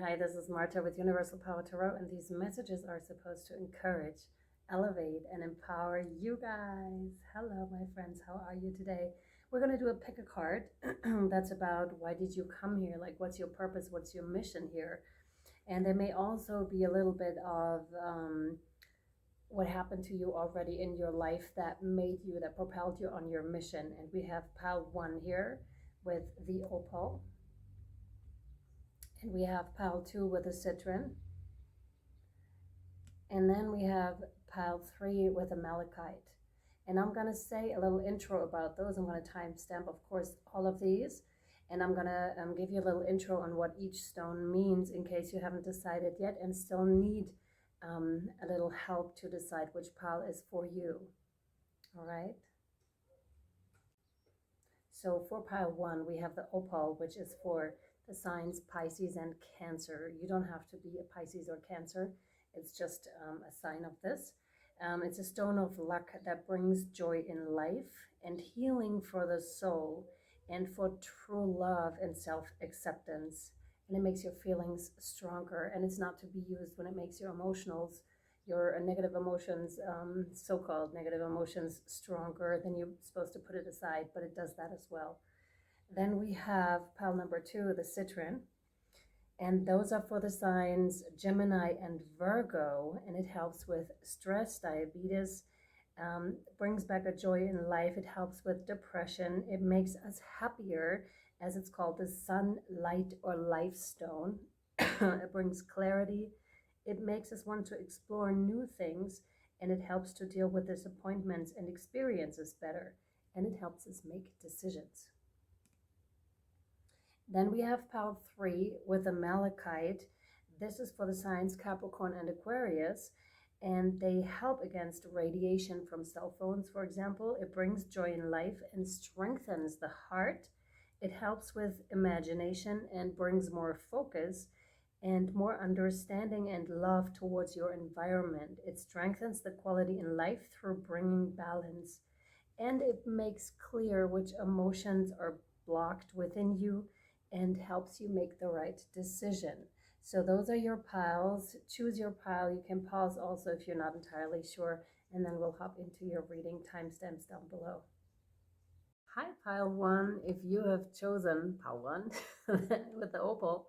Hi, this is Marta with Universal Power Tarot, and these messages are supposed to encourage, elevate, and empower you guys. Hello, my friends. How are you today? We're going to do a pick a card. That's about why did you come here? Like, what's your purpose? What's your mission here? And there may also be a little bit of what happened to you already in your life that made you, that propelled you on your mission. And we have pile 1 here with the opal. And we have pile 2 with the citron. And then we have pile 3 with a malachite. And I'm going to say a little intro about those. I'm going to timestamp, of course, all of these. And I'm going to give you a little intro on what each stone means in case you haven't decided yet and still need a little help to decide which pile is for you. All right. So for pile 1, we have the opal, which is for the signs Pisces and Cancer. You don't have to be a Pisces or Cancer. It's just a sign of this. It's a stone of luck that brings joy in life and healing for the soul and for true love and self-acceptance. And it makes your feelings stronger. And it's not to be used when it makes your emotionals, your negative emotions, so-called negative emotions, stronger. Then you're supposed to put it aside, but it does that as well. Then we have pile number 2, the citron. And those are for the signs Gemini and Virgo, and it helps with stress, diabetes, brings back a joy in life. It helps with depression. It makes us happier, as it's called the sun, light, or life stone. It brings clarity. It makes us want to explore new things, and it helps to deal with disappointments and experiences better, and it helps us make decisions. Then we have pile 3 with the malachite. This is for the signs Capricorn and Aquarius, and they help against radiation from cell phones, for example. It brings joy in life and strengthens the heart. It helps with imagination and brings more focus and more understanding and love towards your environment. It strengthens the quality in life through bringing balance, and it makes clear which emotions are blocked within you and helps you make the right decision. So those are your piles. Choose your pile. You can pause also if you're not entirely sure, and then we'll hop into your reading. Timestamps down below. Hi, pile 1. If you have chosen pile 1 with the opal,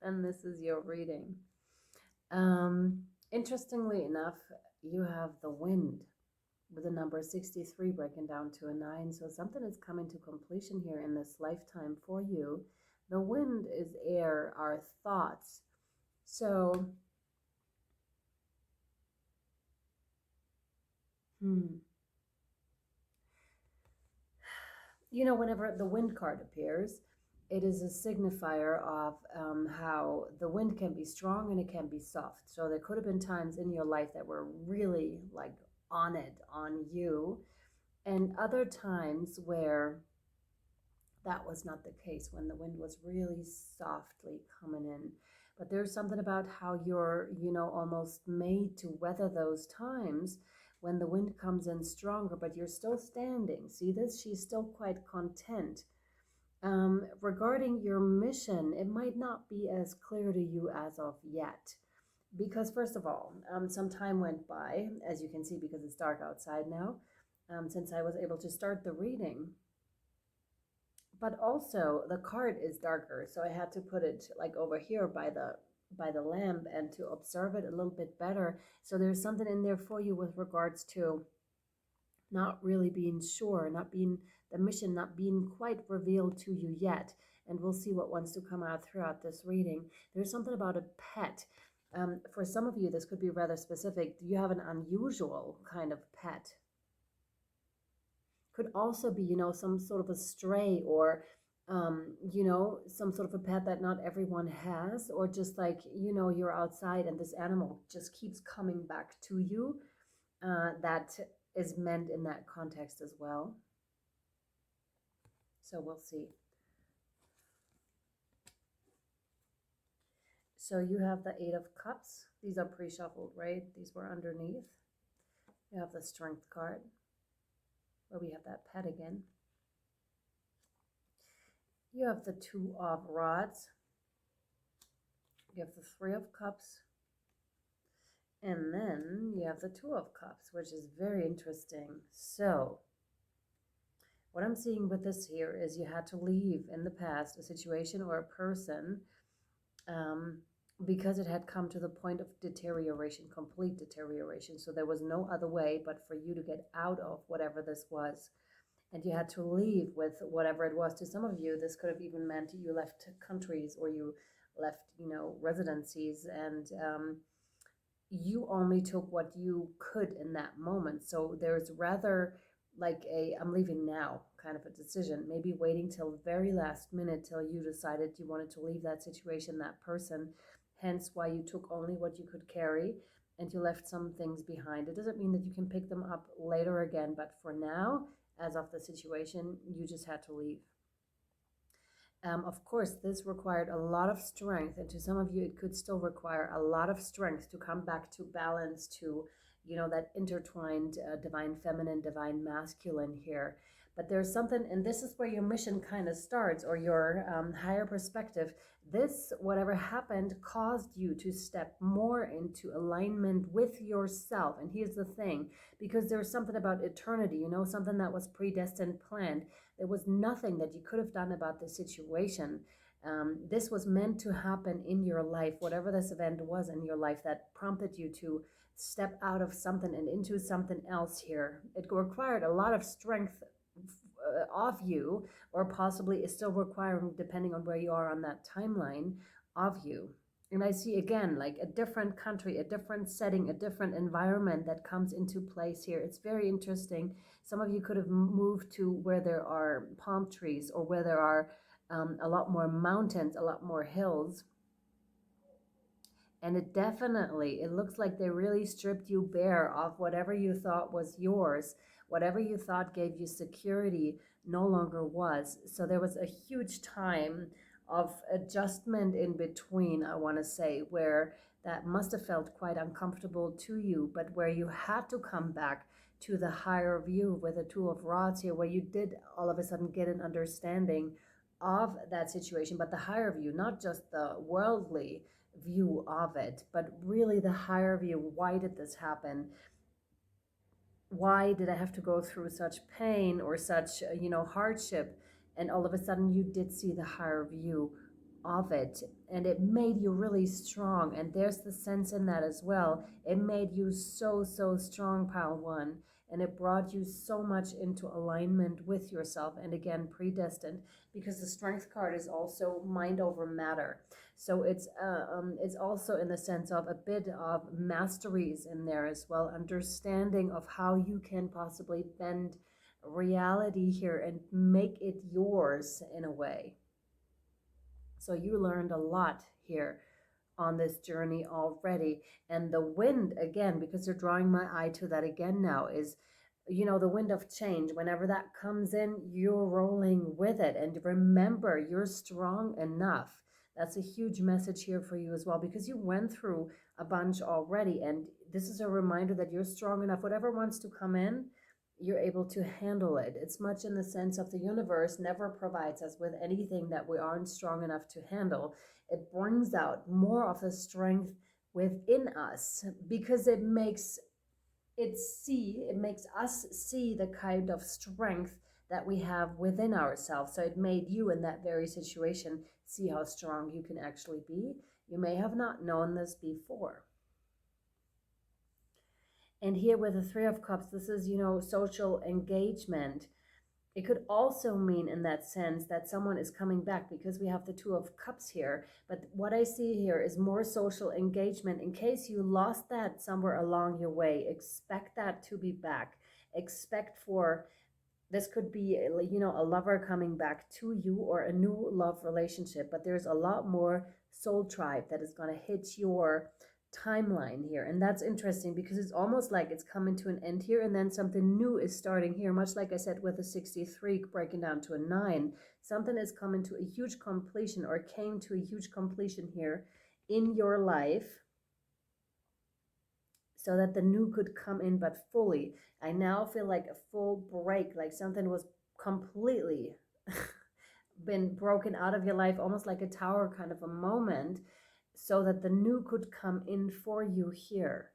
then this is your reading. Interestingly enough, you have the wind with the number 63 breaking down to a 9. So something is coming to completion here in this lifetime for you. The wind is air, our thoughts. So, you know, whenever the wind card appears, it is a signifier of how the wind can be strong and it can be soft. So there could have been times in your life that were really like on you, and other times where that was not the case, when the wind was really softly coming in. But there's something about how you're, you know, almost made to weather those times when the wind comes in stronger, but you're still standing. See this? She's still quite content. Regarding your mission, it might not be as clear to you as of yet. Because first of all, some time went by, as you can see, because it's dark outside now, since I was able to start the reading. But also the card is darker, so I had to put it like over here by the lamp and to observe it a little bit better. So there's something in there for you with regards to not really being sure, not being the mission, not being quite revealed to you yet. And we'll see what wants to come out throughout this reading. There's something about a pet. For some of you, this could be rather specific. Do you have an unusual kind of pet? Could also be, you know, some sort of a stray, or you know, some sort of a pet that not everyone has, or just like, you know, you're outside and this animal just keeps coming back to you. That is meant in that context as well. So we'll see. So you have the 8 of Cups. These are pre-shuffled, right? These were underneath. You have the Strength card, where we have that pet again. You have the 2 of Rods. You have the Three of Cups. And then you have the Two of Cups, which is very interesting. So what I'm seeing with this here is you had to leave in the past a situation or a person because it had come to the point of deterioration, complete deterioration. So there was no other way but for you to get out of whatever this was. And you had to leave with whatever it was. To some of you, this could have even meant you left countries or you left, residencies, and you only took what you could in that moment. So there's rather like I'm leaving now kind of a decision, maybe waiting till the very last minute till you decided you wanted to leave that situation, that person, hence why you took only what you could carry and you left some things behind. It doesn't mean that you can pick them up later again, but for now, as of the situation, you just had to leave. Of course, this required a lot of strength, and to some of you, it could still require a lot of strength to come back to balance, to, that intertwined divine feminine, divine masculine here. But there's something, and this is where your mission kind of starts, or your higher perspective. This, whatever happened, caused you to step more into alignment with yourself. And here's the thing, because there's something about eternity, something that was predestined, planned. There was nothing that you could have done about the situation. This was meant to happen in your life, whatever this event was in your life that prompted you to step out of something and into something else here. It required a lot of strength of you, or possibly is still requiring, depending on where you are on that timeline, of you. And I see again, like a different country, a different setting, a different environment that comes into place here. It's very interesting. Some of you could have moved to where there are palm trees, or where there are a lot more mountains, a lot more hills. And it looks like they really stripped you bare of whatever you thought was yours. Whatever you thought gave you security no longer was. So there was a huge time of adjustment in between, I want to say, where that must have felt quite uncomfortable to you, but where you had to come back to the higher view with the Two of Rods here, where you did all of a sudden get an understanding of that situation, but the higher view, not just the worldly view of it, but really the higher view. Why did this happen? Why did I have to go through such pain or such hardship? And all of a sudden you did see the higher view of it, and it made you really strong. And there's the sense in that as well. It made you so strong, pile one, and it brought you so much into alignment with yourself, and again, predestined, because the Strength card is also mind over matter. So it's also in the sense of a bit of masteries in there as well, understanding of how you can possibly bend reality here and make it yours in a way. So you learned a lot here on this journey already. And the wind, again, because they're drawing my eye to that again now, is the wind of change. Whenever that comes in, you're rolling with it. And remember, you're strong enough. That's a huge message here for you as well, because you went through a bunch already. And this is a reminder that you're strong enough. Whatever wants to come in, you're able to handle it. It's much in the sense of the universe never provides us with anything that we aren't strong enough to handle. It brings out more of the strength within us, because it makes us see the kind of strength that we have within ourselves. So it made you in that very situation see how strong you can actually be. You may have not known this before. And here with the Three of Cups, this is, social engagement. It could also mean in that sense that someone is coming back, because we have the Two of Cups here. But what I see here is more social engagement. In case you lost that somewhere along your way, expect that to be back. Expect for, this could be, a lover coming back to you, or a new love relationship. But there's a lot more soul tribe that is going to hit your timeline here. And that's interesting, because it's almost like it's coming to an end here, and then something new is starting here, much like I said with the 63 breaking down to a 9. Something is coming to a huge completion, or came to a huge completion here in your life, so that the new could come in, but fully. I now feel like a full break, like something was completely been broken out of your life, almost like a tower kind of a moment. so that the new could come in for you here.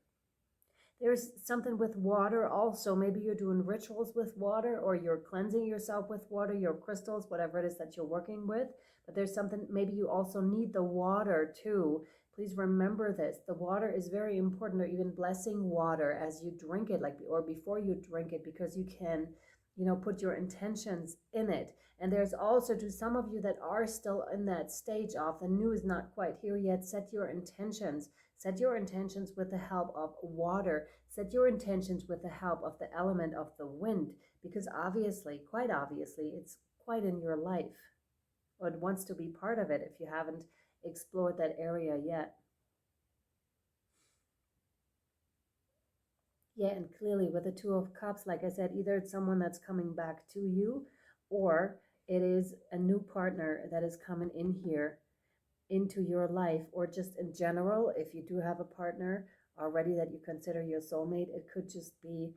There's something with water also. Maybe you're doing rituals with water, or you're cleansing yourself with water, your crystals, whatever it is that you're working with. But there's something, maybe you also need the water too. Please remember this. The water is very important, or even blessing water as you drink it, like, or before you drink it, because you can, put your intentions in it. And there's also, to some of you that are still in that stage of the new is not quite here yet, set your intentions. Set your intentions with the help of water. Set your intentions with the help of the element of the wind, because obviously, quite obviously, it's quite in your life, or it wants to be part of it if you haven't explored that area yet. Yeah, and clearly with the Two of Cups, like I said, either it's someone that's coming back to you, or it is a new partner that is coming in here into your life, or just in general, if you do have a partner already that you consider your soulmate, it could just be,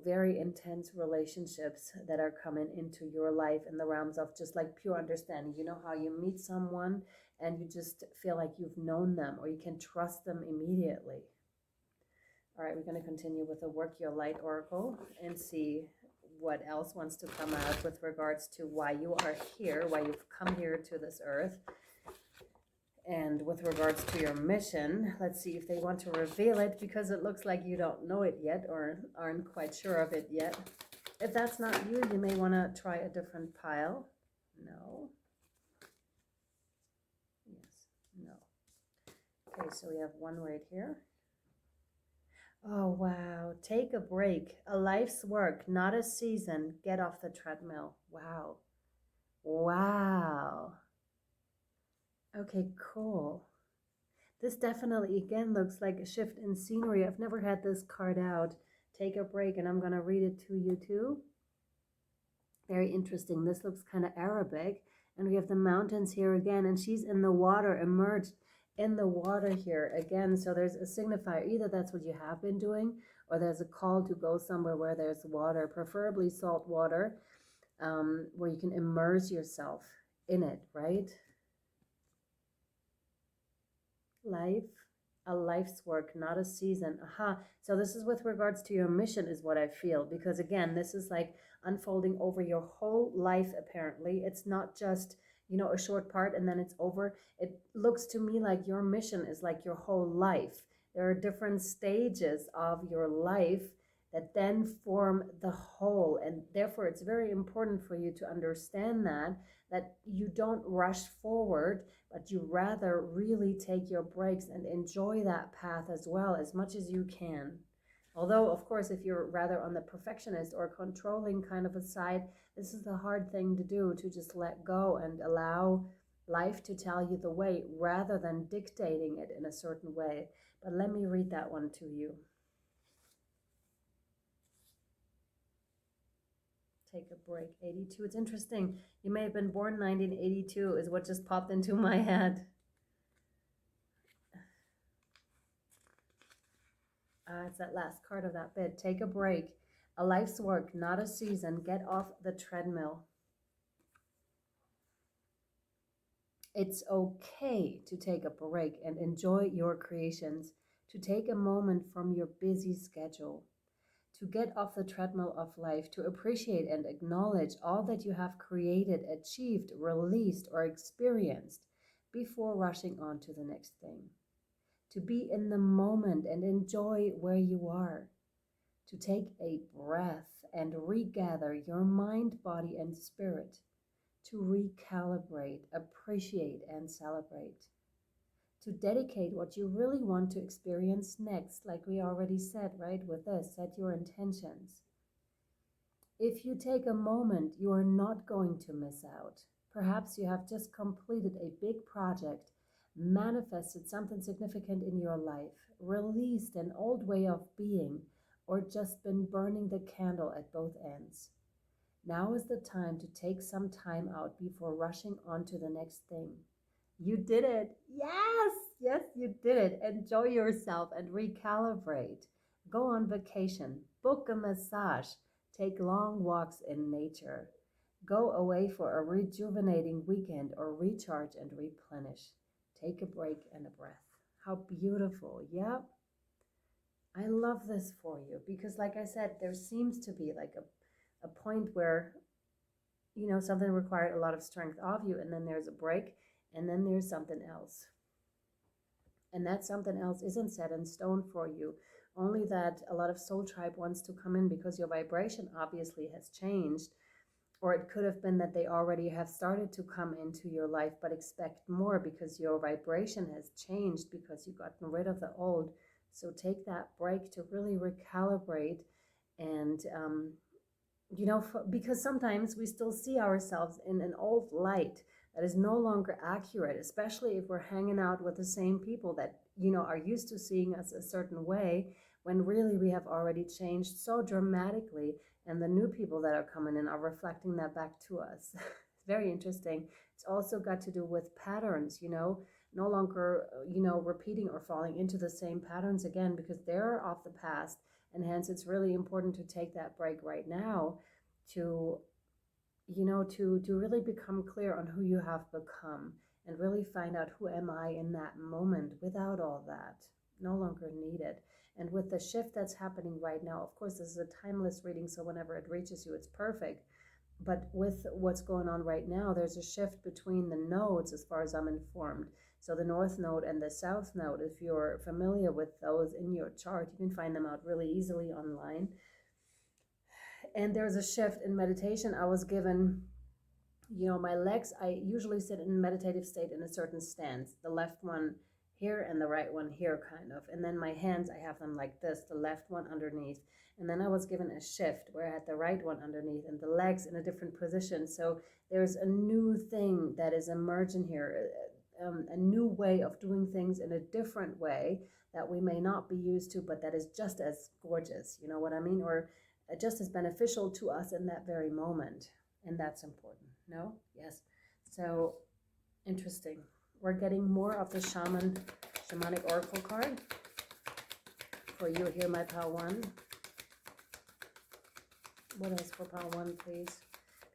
very intense relationships that are coming into your life in the realms of just like pure understanding. You know how you meet someone and you just feel like you've known them, or you can trust them immediately. All right, we're going to continue with the Work Your Light Oracle and see what else wants to come out with regards to why you are here, why you've come here to this earth. And with regards to your mission, let's see if they want to reveal it, because it looks like you don't know it yet or aren't quite sure of it yet. If that's not you, you may want to try a different pile. No. Yes. No. Okay, so we have one right here. Oh, wow. Take a break. A life's work, not a season. Get off the treadmill. Wow. Wow. Okay, cool. This definitely, again, looks like a shift in scenery. I've never had this card out. Take a break, and I'm going to read it to you too. Very interesting. This looks kind of Arabic. And we have the mountains here again, and she's in the water, immersed in the water here again. So there's a signifier. Either that's what you have been doing, or there's a call to go somewhere where there's water, preferably salt water, where you can immerse yourself in it, right? A life's work, not a season. Aha. So this is with regards to your mission, is what I feel, because again, this is like unfolding over your whole life. Apparently it's not just, a short part and then it's over. It looks to me like your mission is like your whole life. There are different stages of your life that then form the whole, and therefore it's very important for you to understand that you don't rush forward, but you rather really take your breaks and enjoy that path as well, as much as you can. Although, of course, if you're rather on the perfectionist or controlling kind of a side, this is the hard thing to do, to just let go and allow life to tell you the way rather than dictating it in a certain way. But let me read that one to you. Take a break. 82. It's interesting. You may have been born 1982 is what just popped into my head. It's that last card of that bit. Take a break. A life's work, not a season. Get off the treadmill. It's okay to take a break and enjoy your creations, to take a moment from your busy schedule, to get off the treadmill of life, to appreciate and acknowledge all that you have created, achieved, released, or experienced before rushing on to the next thing. To be in the moment and enjoy where you are. To take a breath and regather your mind, body, and spirit. To recalibrate, appreciate, and celebrate. To dedicate what you really want to experience next, like we already said, right, with this, set your intentions. If you take a moment, you are not going to miss out. Perhaps you have just completed a big project, manifested something significant in your life, released an old way of being, or just been burning the candle at both ends. Now is the time to take some time out before rushing on to the next thing. You did it. Yes, you did it. Enjoy yourself and recalibrate. Go on vacation, book a massage, take long walks in nature. Go away for a rejuvenating weekend or recharge and replenish. Take a break and a breath. How beautiful. Yep. I love this for you because, like I said, there seems to be like a point where, you know, something required a lot of strength of you, and then there's a break, and then there's something else. And that something else isn't set in stone for you. Only that a lot of soul tribe wants to come in because your vibration obviously has changed. Or it could have been that they already have started to come into your life, but expect more because your vibration has changed because you've gotten rid of the old. So take that break to really recalibrate and, you know, because sometimes we still see ourselves in an old light that is no longer accurate, especially if we're hanging out with the same people that, you know, are used to seeing us a certain way, when really we have already changed so dramatically, and the new people that are coming in are reflecting that back to us. It's very interesting. It's also got to do with patterns, you know, no longer, you know, repeating or falling into the same patterns again, because they're of the past. And hence it's really important to take that break right now to, you know, to really become clear on who you have become and really find out, who am I in that moment without all that, no longer needed. And with the shift that's happening right now, of course, this is a timeless reading, so whenever it reaches you, it's perfect. But with what's going on right now, there's a shift between the nodes, as far as I'm informed. So the North Node and the South Node, if you're familiar with those in your chart, you can find them out really easily online. And there's a shift in meditation. I was given, you know, my legs, I usually sit in meditative state in a certain stance. The left one here and the right one here, kind of. And then my hands, I have them like this, the left one underneath. And then I was given a shift where I had the right one underneath and the legs in a different position. So there's a new thing that is emerging here, a new way of doing things in a different way that we may not be used to, but that is just as gorgeous, you know what I mean? Or just as beneficial to us in that very moment. And that's important. No? Yes. So interesting. We're getting more of the shamanic oracle card for you here, my pile one. What else for pile one, please?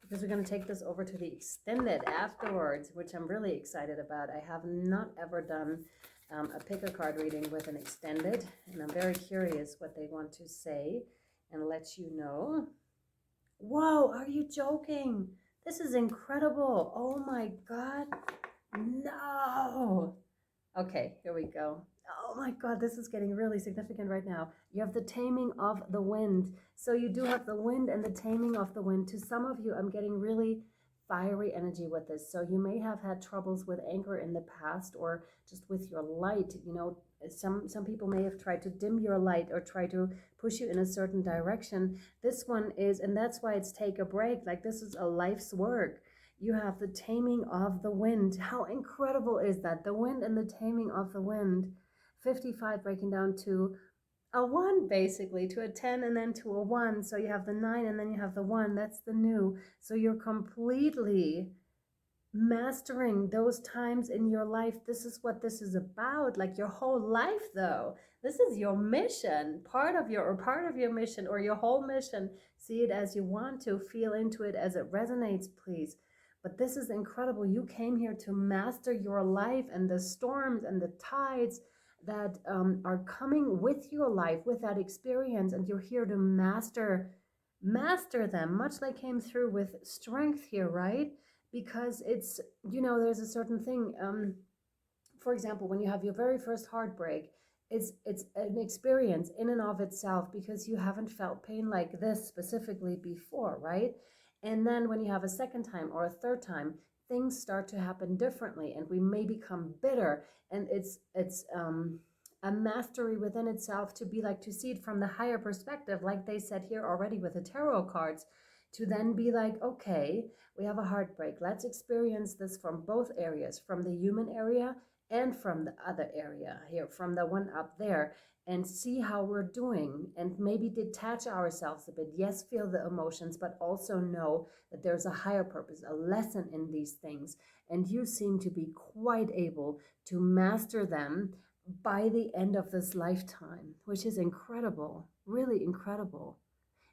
Because we're going to take this over to the extended afterwards, which I'm really excited about. I have not ever done a pick a card reading with an extended, and I'm very curious what they want to say and let you know. Whoa, are you joking? This is incredible. Oh my God. No. Okay, here we go. Oh my God, this is getting really significant right now. You have the taming of the wind. So you do have the wind and the taming of the wind. To some of you, I'm getting really fiery energy with this. So you may have had troubles with anger in the past, or just with your light. You know, some people may have tried to dim your light or try to push you in a certain direction. This one is, and that's why it's take a break. Like, this is a life's work. You have the taming of the wind. How incredible is that? The wind and the taming of the wind. 55 breaking down to a 1, basically, to a 10 and then to a 1. So you have the 9 and then you have the 1. That's the new. So you're completely mastering those times in your life. This is what this is about. Like, your whole life, though. This is your mission, part of your mission, or your whole mission. See it as you want to, feel into it as it resonates, please. But this is incredible. You came here to master your life and the storms and the tides that are coming with your life, with that experience, and you're here to master them, much like came through with strength here, right? Because it's, you know, there's a certain thing, for example, when you have your very first heartbreak, it's an experience in and of itself, because you haven't felt pain like this specifically before, right? And then when you have a second time or a third time, things start to happen differently, and we may become bitter, and it's a mastery within itself to be like, to see it from the higher perspective, like they said here already with the tarot cards, to then be like, okay, we have a heartbreak. Let's experience this from both areas, from the human area and from the other area here, from the one up there, and see how we're doing, and maybe detach ourselves a bit. Yes, feel the emotions, but also know that there's a higher purpose, a lesson in these things. And you seem to be quite able to master them by the end of this lifetime, which is incredible, really incredible.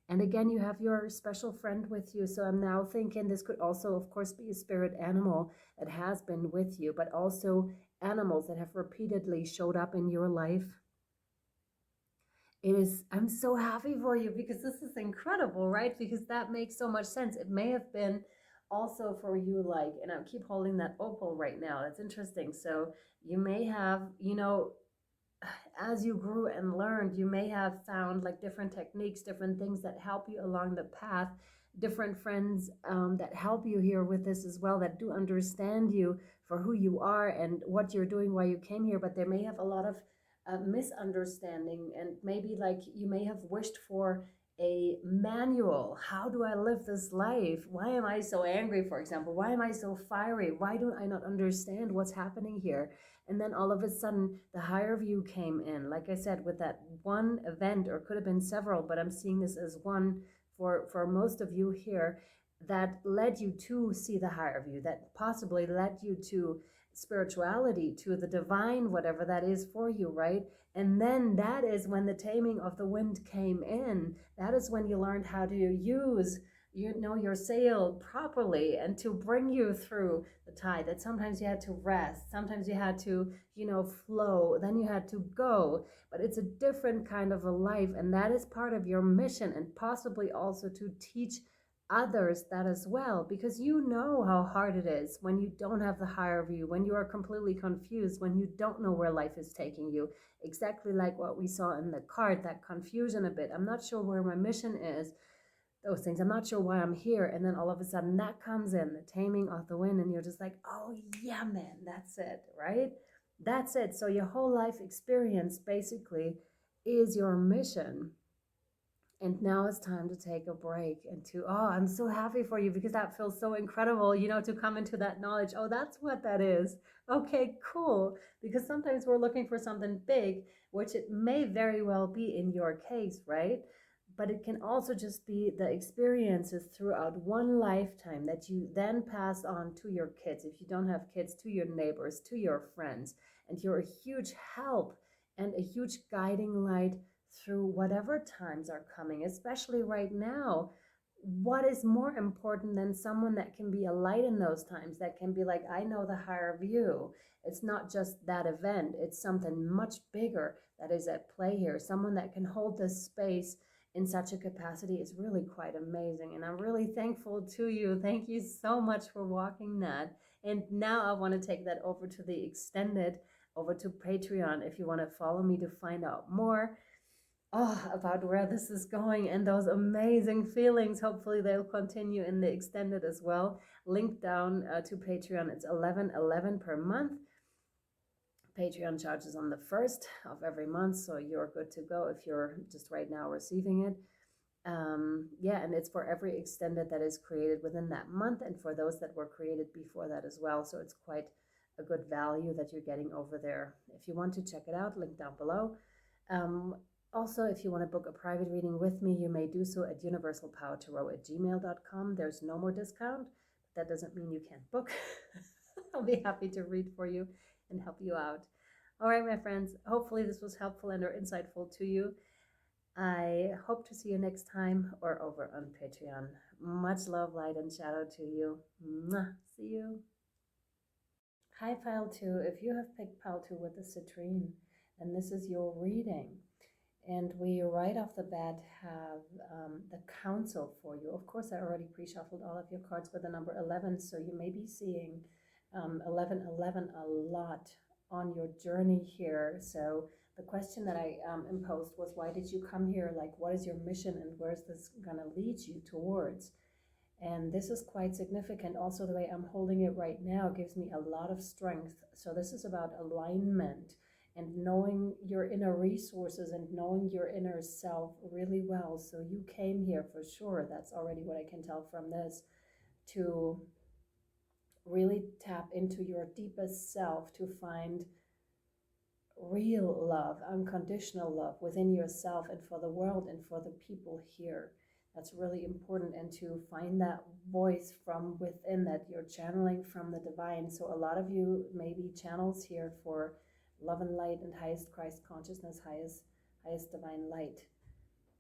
And again, you have your special friend with you. So I'm now thinking this could also, of course, be a spirit animal that has been with you, but also animals that have repeatedly showed up in your life. I'm so happy for you because this is incredible, right? Because that makes so much sense. It may have been also for you, like, and I keep holding that opal right now. That's interesting. So you may have, as you grew and learned, you may have found like different techniques, different things that help you along the path, different friends that help you here with this as well, that do understand you for who you are and what you're doing, why you came here. But there may have a lot of misunderstanding, and maybe like you may have wished for a manual. How do I live this life? Why am I so angry, for example? Why am I so fiery? Why do I not understand what's happening here? And then all of a sudden, the higher view came in. Like I said, with that one event, or could have been several, but I'm seeing this as one for most of you here, that led you to see the higher view, that possibly led you to spirituality, to the divine, whatever that is for you, right? And then that is when the taming of the wind came in. That is when you learned how to use your sail properly and to bring you through the tide. That sometimes you had to rest, sometimes you had to flow, then you had to go. But it's a different kind of a life, and that is part of your mission, and possibly also to teach others that as well, because you know how hard it is when you don't have the higher view, when you are completely confused, when you don't know where life is taking you. Exactly like what we saw in the card, that confusion a bit. I'm not sure where my mission is, those things. I'm not sure why I'm here. And then all of a sudden that comes in, the taming of the wind, and you're just like, oh yeah, man, that's it, right? That's it. So your whole life experience basically is your mission. And now it's time to take a break and I'm so happy for you, because that feels so incredible, to come into that knowledge. Oh, that's what that is. Okay, cool. Because sometimes we're looking for something big, which it may very well be in your case, right? But it can also just be the experiences throughout one lifetime that you then pass on to your kids. If you don't have kids, to your neighbors, to your friends. And you're a huge help and a huge guiding light through whatever times are coming, especially right now. What is more important than someone that can be a light in those times, that can be like, I know the higher view. It's not just that event, it's something much bigger that is at play here. Someone that can hold this space in such a capacity is really quite amazing. And I'm really thankful to you. Thank you so much for walking that. And now I want to take that over to the extended, over to Patreon, if you want to follow me to find out more about where this is going and those amazing feelings. Hopefully they'll continue in the extended as well. Link down to Patreon. It's $11.11 per month. Patreon charges on the 1st of every month, so you're good to go if you're just right now receiving it. And it's for every extended that is created within that month, and for those that were created before that as well. So it's quite a good value that you're getting over there. If you want to check it out, link down below. Also, if you want to book a private reading with me, you may do so at universalpowertarot@gmail.com. There's no more discount. But that doesn't mean you can't book. I'll be happy to read for you and help you out. All right, my friends, hopefully this was helpful and or insightful to you. I hope to see you next time or over on Patreon. Much love, light, and shadow to you. Mwah. See you. Hi, Pile 2. If you have picked Pile 2 with the citrine, then this is your reading. And we right off the bat have the council for you. Of course, I already pre-shuffled all of your cards with the number 11, so you may be seeing 1111 a lot on your journey here. So the question that I imposed was, why did you come here? Like, what is your mission and where's this going to lead you towards? And this is quite significant. Also, the way I'm holding it right now gives me a lot of strength. So this is about alignment and knowing your inner resources and knowing your inner self really well. So you came here for sure. That's already what I can tell from this, to really tap into your deepest self, to find real love, unconditional love within yourself and for the world and for the people here. That's really important, and to find that voice from within that you're channeling from the divine. So a lot of you may be channels here for love and light and highest Christ consciousness, highest divine light.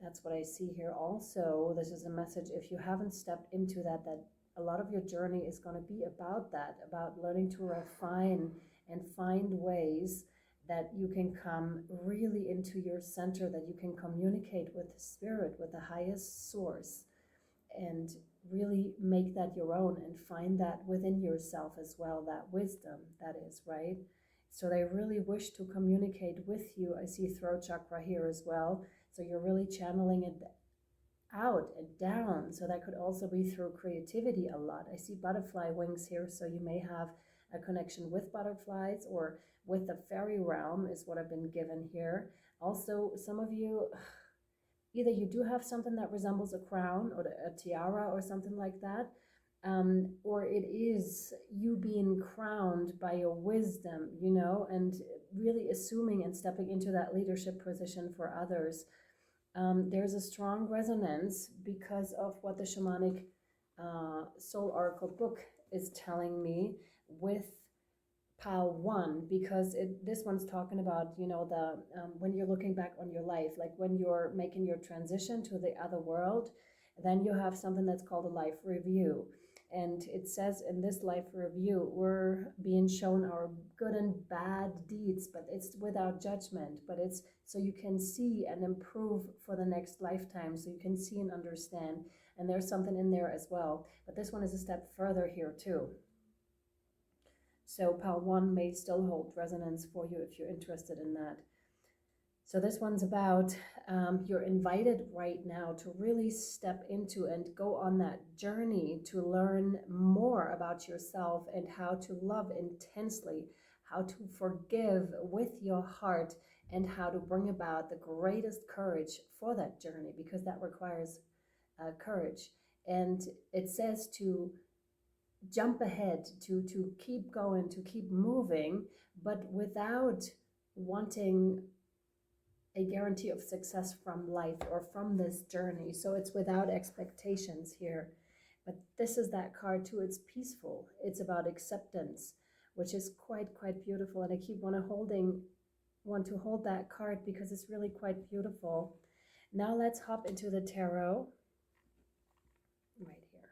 That's what I see here. Also, this is a message, if you haven't stepped into that a lot of your journey is going to be about that, about learning to refine and find ways that you can come really into your center, that you can communicate with the spirit, with the highest source, and really make that your own and find that within yourself as well, that wisdom that is, right? So they really wish to communicate with you. I see throat chakra here as well. So you're really channeling it out and down. So that could also be through creativity a lot. I see butterfly wings here. So you may have a connection with butterflies or with the fairy realm is what I've been given here. Also, some of you, either you do have something that resembles a crown or a tiara or something like that, or it is you being crowned by your wisdom, you know, and really assuming and stepping into that leadership position for others. There's a strong resonance because of what the shamanic soul oracle book is telling me with pile 1, because this one's talking about, you know, the when you're looking back on your life, like when you're making your transition to the other world, then you have something that's called a life review. And it says in this life review, we're being shown our good and bad deeds, but it's without judgment, but it's so you can see and improve for the next lifetime, so you can see and understand. And there's something in there as well, but this one is a step further here too. So pile 1 may still hold resonance for you if you're interested in that. So this one's about you're invited right now to really step into and go on that journey to learn more about yourself and how to love intensely, how to forgive with your heart, and how to bring about the greatest courage for that journey, because that requires courage. And it says to jump ahead, to keep going, to keep moving, but without wanting a guarantee of success from life or from this journey. So it's without expectations here. But this is that card too. It's peaceful. It's about acceptance, which is quite beautiful. And I keep want to hold that card because it's really quite beautiful. Now let's hop into the tarot. Right here.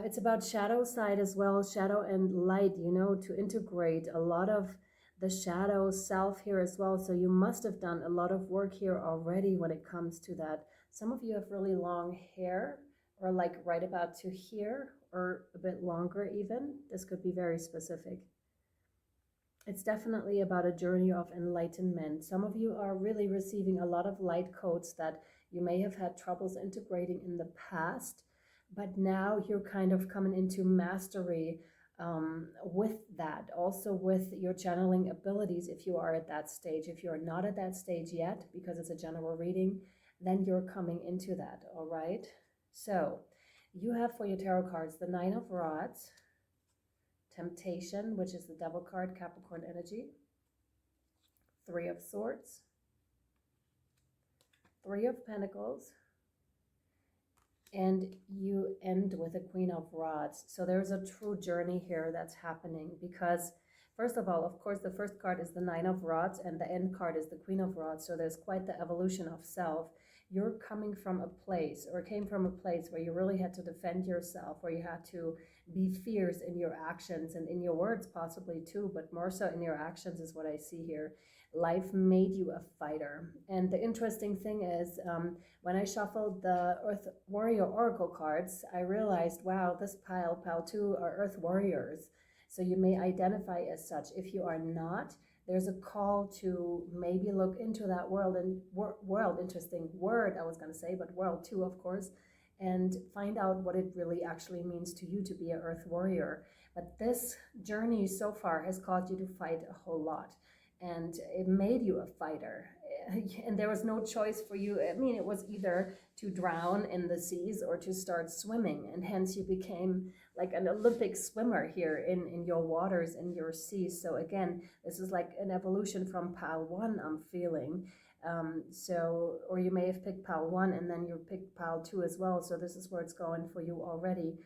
It's about shadow side as well, shadow and light, you know, to integrate a lot of the shadow self here as well. So you must have done a lot of work here already when it comes to that. Some of you have really long hair, or like right about to here, or a bit longer even. This could be very specific. It's definitely about a journey of enlightenment. Some of you are really receiving a lot of light codes that you may have had troubles integrating in the past, but now you're kind of coming into mastery with that, also with your channeling abilities. If you are at that stage, if you're not at that stage yet, because it's a general reading, then you're coming into that. All right, so you have for your tarot cards the 9 of Rods, Temptation, which is the Devil card, Capricorn energy, 3 of Swords, 3 of Pentacles, and you end with a Queen of Rods. So there's a true journey here that's happening, because first of all, of course, the first card is the 9 of Rods and the end card is the Queen of Rods. So there's quite the evolution of self. You're coming from a place, or came from a place where you really had to defend yourself, where you had to be fierce in your actions and in your words possibly too, but more so in your actions is what I see here. Life made you a fighter. And the interesting thing is, when I shuffled the Earth Warrior Oracle cards, I realized, wow, this pile 2 are Earth Warriors. So you may identify as such. If you are not, there's a call to maybe look into that world and world, interesting word I was going to say, but world too, of course, and find out what it really actually means to you to be an Earth Warrior. But this journey so far has caused you to fight a whole lot, and it made you a fighter. And there was no choice for you. I mean, it was either to drown in the seas or to start swimming, and hence you became like an Olympic swimmer here in your waters, in your seas. So again, this is like an evolution from pile 1, I'm feeling. So, or you may have picked pile 1 and then you picked pile 2 as well. So this is where it's going for you already.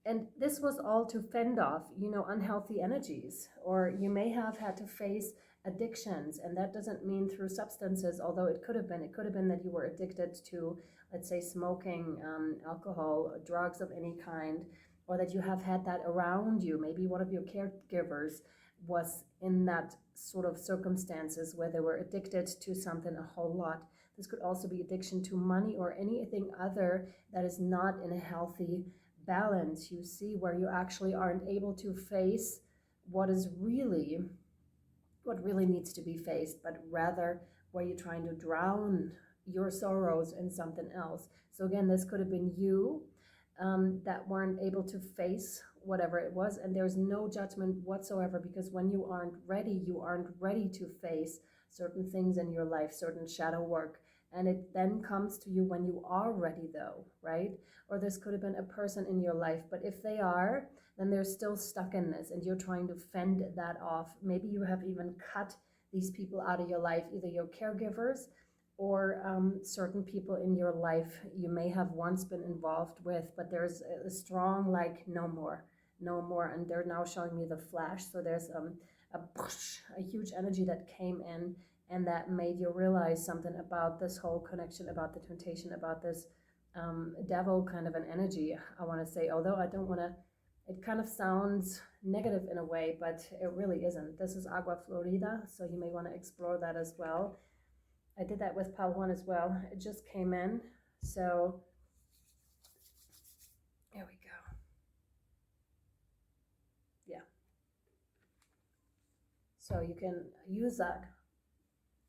And this was all to fend off, you know, unhealthy energies, or you may have had to face addictions. And that doesn't mean through substances, although it could have been. It could have been that you were addicted to, let's say, smoking, alcohol, drugs of any kind. or that you have had that around you. Maybe one of your caregivers was in that sort of circumstances where they were addicted to something a whole lot. This could also be addiction to money or anything other that is not in a healthy balance, you see, where you actually aren't able to face what really needs to be faced, but rather where you're trying to drown your sorrows in something else. So again, this could have been you that weren't able to face whatever it was, and there's no judgment whatsoever, because when you aren't ready to face certain things in your life, certain shadow work, and it then comes to you when you are ready, though, right? Or this could have been a person in your life, but if they are, then they're still stuck in this and you're trying to fend that off. Maybe you have even cut these people out of your life, either your caregivers or certain people in your life you may have once been involved with, but there's a strong like no more, and they're now showing me the flash. So there's a huge energy that came in and that made you realize something about this whole connection, about the temptation, about this devil kind of an energy, I want to say, although I don't want to, it kind of sounds negative in a way, but it really isn't. This is Agua Florida, so you may want to explore that as well. I did that with pile 1 as well. It just came in, so there we go. Yeah. So you can use that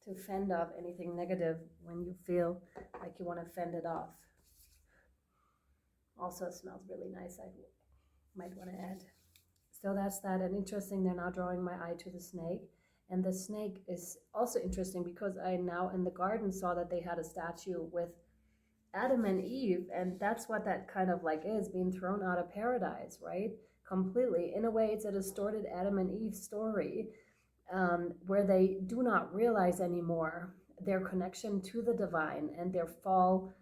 to fend off anything negative when you feel like you want to fend it off. Also, it smells really nice. I might want to add. So that's that. And interesting, they're now drawing my eye to the snake. And the snake is also interesting because I now in the garden saw that they had a statue with Adam and Eve, and that's what that kind of like is, being thrown out of paradise, right? Completely. In a way, it's a distorted Adam and Eve story where they do not realize anymore their connection to the divine and their fall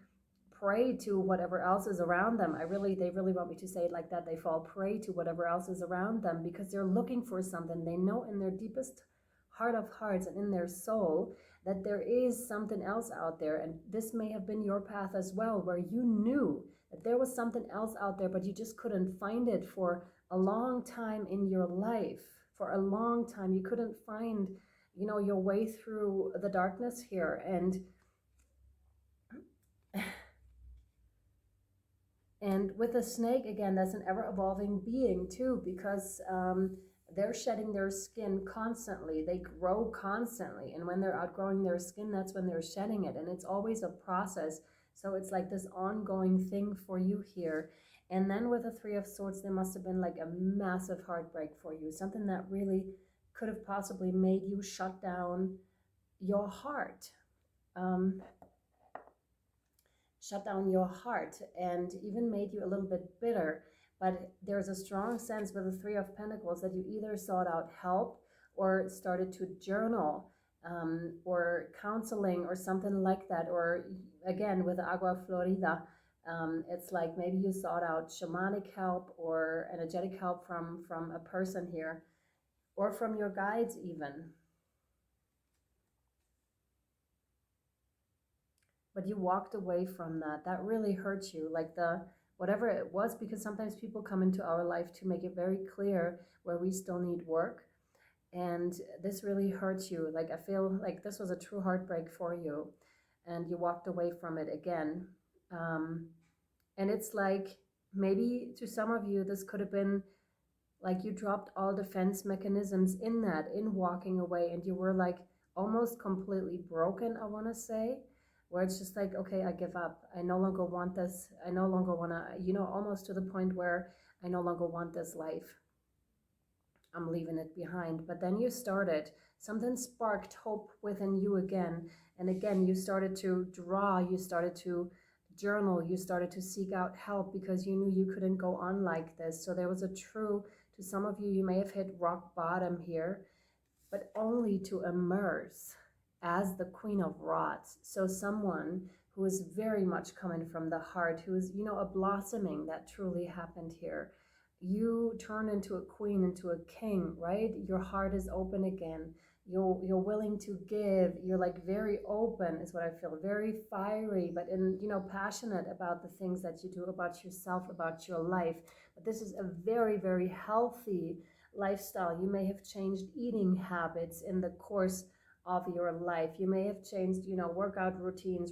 prey to whatever else is around them. They really want me to say it like that. They fall prey to whatever else is around them because they're looking for something. They know in their deepest heart of hearts and in their soul that there is something else out there. And this may have been your path as well, where you knew that there was something else out there, but you just couldn't find it for a long time in your life. For a long time, you couldn't find, your way through the darkness here. And with a snake, again, that's an ever-evolving being too, because they're shedding their skin constantly. They grow constantly. And when they're outgrowing their skin, that's when they're shedding it. And it's always a process. So it's like this ongoing thing for you here. And then with the 3 of Swords, there must have been like a massive heartbreak for you. Something that really could have possibly made you shut down your heart. Shut down your heart and even made you a little bit bitter. But there's a strong sense with the 3 of Pentacles that you either sought out help or started to journal or counseling or something like that. Or again, with the Agua Florida, it's like maybe you sought out shamanic help or energetic help from a person here or from your guides even. But you walked away from that. That really hurt you, like whatever it was, because sometimes people come into our life to make it very clear where we still need work. And this really hurts you. Like, I feel like this was a true heartbreak for you and you walked away from it again. And it's like, maybe to some of you, this could have been like you dropped all defense mechanisms in walking away, and you were like almost completely broken, I want to say, where it's just like, okay, I give up. I no longer want this. I no longer want to, almost to the point where I no longer want this life. I'm leaving it behind. But then something sparked hope within you again. And again, you started to draw, you started to journal, you started to seek out help because you knew you couldn't go on like this. So there was to some of you, you may have hit rock bottom here, but only to emerge as the Queen of Rods. So someone who is very much coming from the heart, who is, a blossoming that truly happened here. You turn into a queen, into a king, right? Your heart is open again. You're willing to give. You're like very open is what I feel, very fiery, but passionate about the things that you do, about yourself, about your life. but this is a very, very healthy lifestyle. You may have changed eating habits in the course of your life. You may have changed, workout routines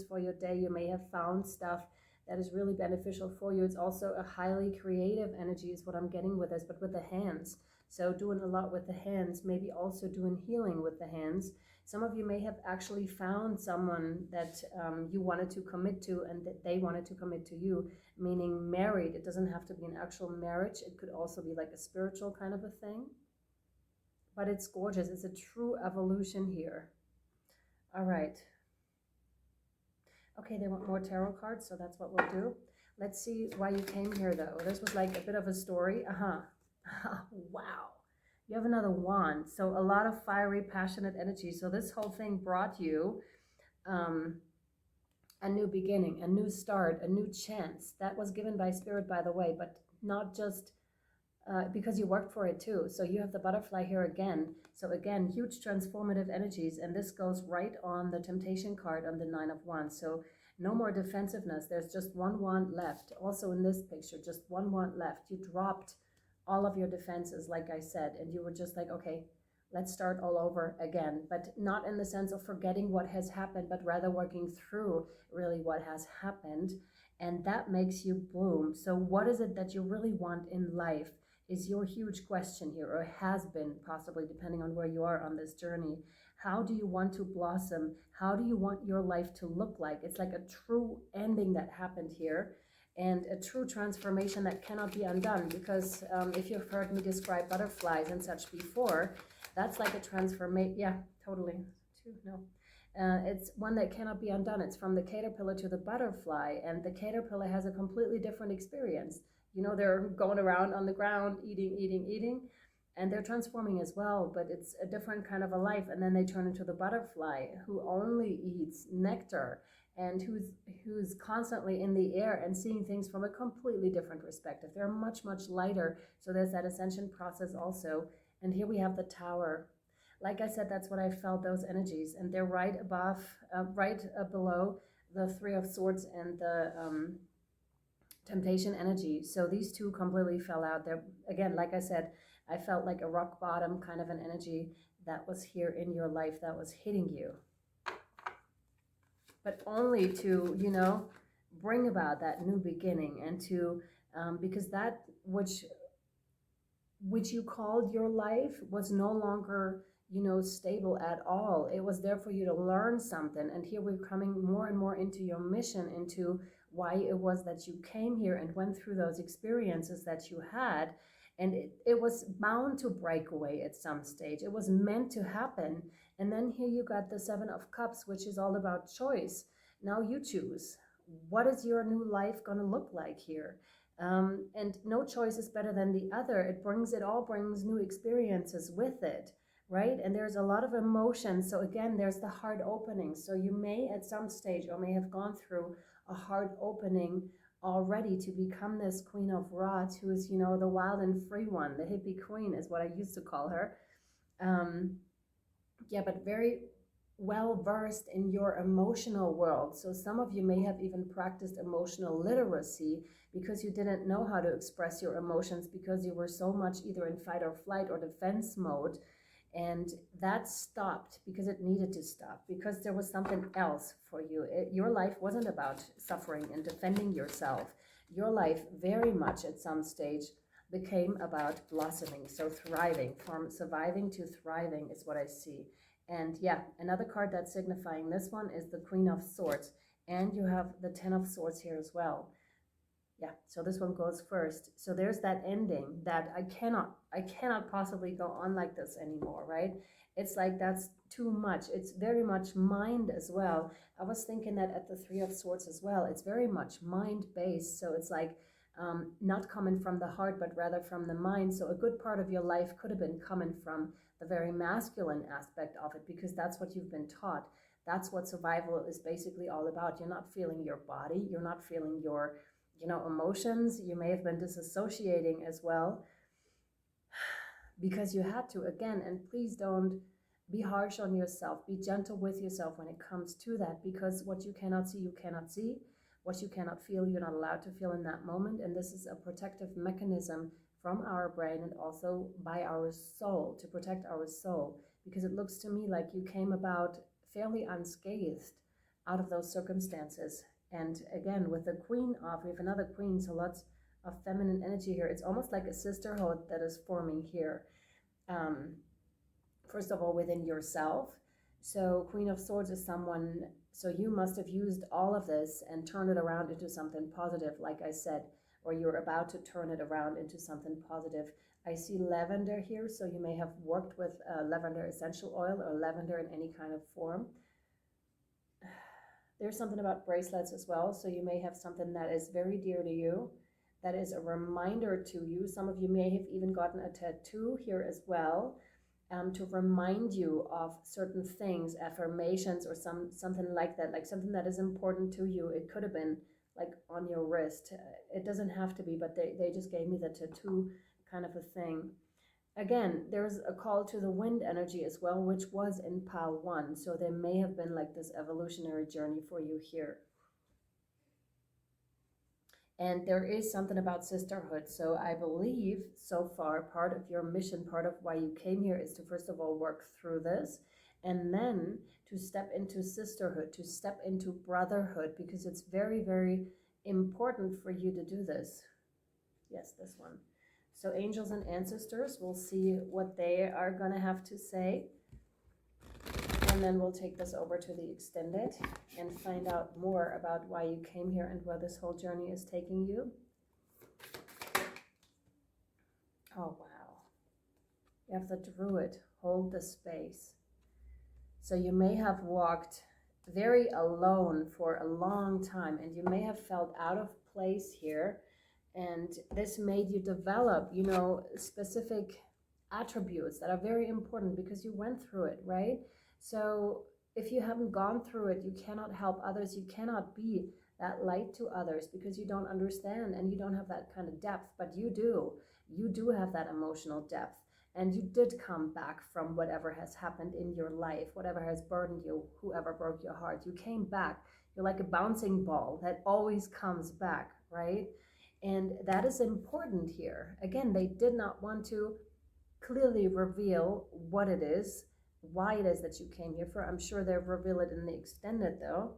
for your day. You may have found stuff that is really beneficial for you. It's also a highly creative energy is what I'm getting with this, but with the hands. So doing a lot with the hands, maybe also doing healing with the hands. Some of you may have actually found someone that you wanted to commit to and that they wanted to commit to you, meaning married. It doesn't have to be an actual marriage. It could also be like a spiritual kind of a thing. But it's gorgeous. It's a true evolution here. All right. Okay, they want more tarot cards, so that's what we'll do. Let's see why you came here, though. This was like a bit of a story. Wow. You have another wand. So a lot of fiery, passionate energy. So this whole thing brought you a new beginning, a new start, a new chance. That was given by Spirit, by the way, but not just because you worked for it too. So you have the butterfly here again. So again, huge transformative energies. And this goes right on the temptation card on the 9 of Wands. So no more defensiveness. There's just one wand left. Also in this picture, just one wand left. You dropped all of your defenses, like I said, and you were just like, okay, let's start all over again. But not in the sense of forgetting what has happened, but rather working through really what has happened. And that makes you bloom. So what is it that you really want in life? Is your huge question here, or has been possibly, depending on where you are on this journey. How do you want to blossom? How do you want your life to look like? It's like a true ending that happened here, and a true transformation that cannot be undone, because if you've heard me describe butterflies and such before, that's like a transformation. Yeah, totally. It's one that cannot be undone. It's from the caterpillar to the butterfly, and the caterpillar has a completely different experience. They're going around on the ground, eating, and they're transforming as well, but it's a different kind of a life. And then they turn into the butterfly, who only eats nectar and who's constantly in the air and seeing things from a completely different perspective. They're much, much lighter. So there's that ascension process also. And here we have the Tower. Like I said, that's what I felt, those energies. And they're right above, below the Three of Swords and the temptation energy. So these two completely fell out there. Again, like I said, I felt like a rock bottom kind of an energy that was here in your life that was hitting you. But only to, bring about that new beginning, and to, because that which you called your life was no longer, stable at all. It was there for you to learn something. And here we're coming more and more into your mission, into why it was that you came here and went through those experiences that you had. And it was bound to break away at some stage. It was meant to happen. And then here you got the Seven of Cups, which is all about choice. Now you choose. What is your new life going to look like here? And no choice is better than the other. It all brings new experiences with it, right? And there's a lot of emotion. So again, there's the heart opening. So you may at some stage, or may have gone through a heart opening already to become this Queen of Rods, who is, the wild and free one. The hippie queen is what I used to call her. But very well versed in your emotional world. So some of you may have even practiced emotional literacy, because you didn't know how to express your emotions, because you were so much either in fight or flight or defense mode. And that stopped because it needed to stop, because there was something else for you. Your life wasn't about suffering and defending yourself. Your life very much at some stage became about blossoming. So thriving, from surviving to thriving is what I see. And yeah, another card that's signifying this one is the Queen of Swords. And you have the Ten of Swords here as well. Yeah, so this one goes first. So there's that ending that I cannot possibly go on like this anymore, right? It's like that's too much. It's very much mind as well. I was thinking that at the Three of Swords as well. It's very much mind-based. So it's like not coming from the heart, but rather from the mind. So a good part of your life could have been coming from the very masculine aspect of it, because that's what you've been taught. That's what survival is basically all about. You're not feeling your body. You're not feeling your emotions. You may have been disassociating as well, because you had to, again. And please don't be harsh on yourself. Be gentle with yourself when it comes to that, because what you cannot see, you cannot see. What you cannot feel, you're not allowed to feel in that moment. And this is a protective mechanism from our brain and also by our soul, to protect our soul. Because it looks to me like you came about fairly unscathed out of those circumstances. And again, with the queen off, we have another queen, so lots of feminine energy here. It's almost like a sisterhood that is forming here. First of all, within yourself. So Queen of Swords is someone, so you must have used all of this and turned it around into something positive, like I said, or you're about to turn it around into something positive. I see lavender here, so you may have worked with lavender essential oil or lavender in any kind of form. There's something about bracelets as well, so you may have something that is very dear to you, that is a reminder to you. Some of you may have even gotten a tattoo here as well, to remind you of certain things, affirmations or something like that, like something that is important to you. It could have been like on your wrist. It doesn't have to be, but they just gave me the tattoo kind of a thing. Again, there's a call to the wind energy as well, which was in pile 1. So there may have been like this evolutionary journey for you here. And there is something about sisterhood. So I believe so far part of your mission, part of why you came here is to first of all work through this and then to step into sisterhood, to step into brotherhood, because it's very, very important for you to do this. Yes, this one. So angels and ancestors, we'll see what they are going to have to say. And then we'll take this over to the extended and find out more about why you came here and where this whole journey is taking you. Oh, wow. You have the Druid, hold the space. So you may have walked very alone for a long time, and you may have felt out of place here. And this made you develop, you know, specific attributes that are very important because you went through it, right? So if you haven't gone through it, you cannot help others. You cannot be that light to others because you don't understand and you don't have that kind of depth, but you do. You do have that emotional depth, and you did come back from whatever has happened in your life, whatever has burdened you, whoever broke your heart. You came back. You're like a bouncing ball that always comes back, right? And that is important here. Again, they did not want to clearly reveal what it is, why it is that you came here for. I'm sure they'll reveal it in the extended though.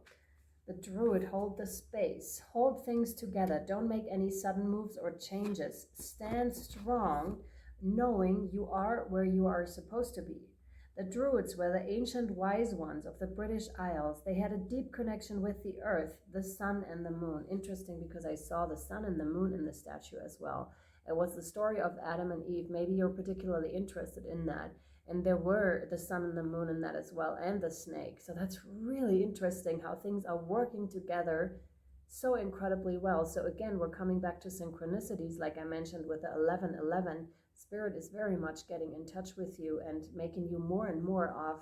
The Druid, hold the space, hold things together. Don't make any sudden moves or changes. Stand strong, knowing you are where you are supposed to be. The Druids were the ancient wise ones of the British Isles. They had a deep connection with the earth, the sun and the moon. Interesting, because I saw the sun and the moon in the statue as well. It was the story of Adam and Eve. Maybe you're particularly interested in that. And there were the sun and the moon in that as well, and the snake. So that's really interesting how things are working together so incredibly well. So again, we're coming back to synchronicities, like I mentioned with the 1111. Spirit is very much getting in touch with you and making you more and more of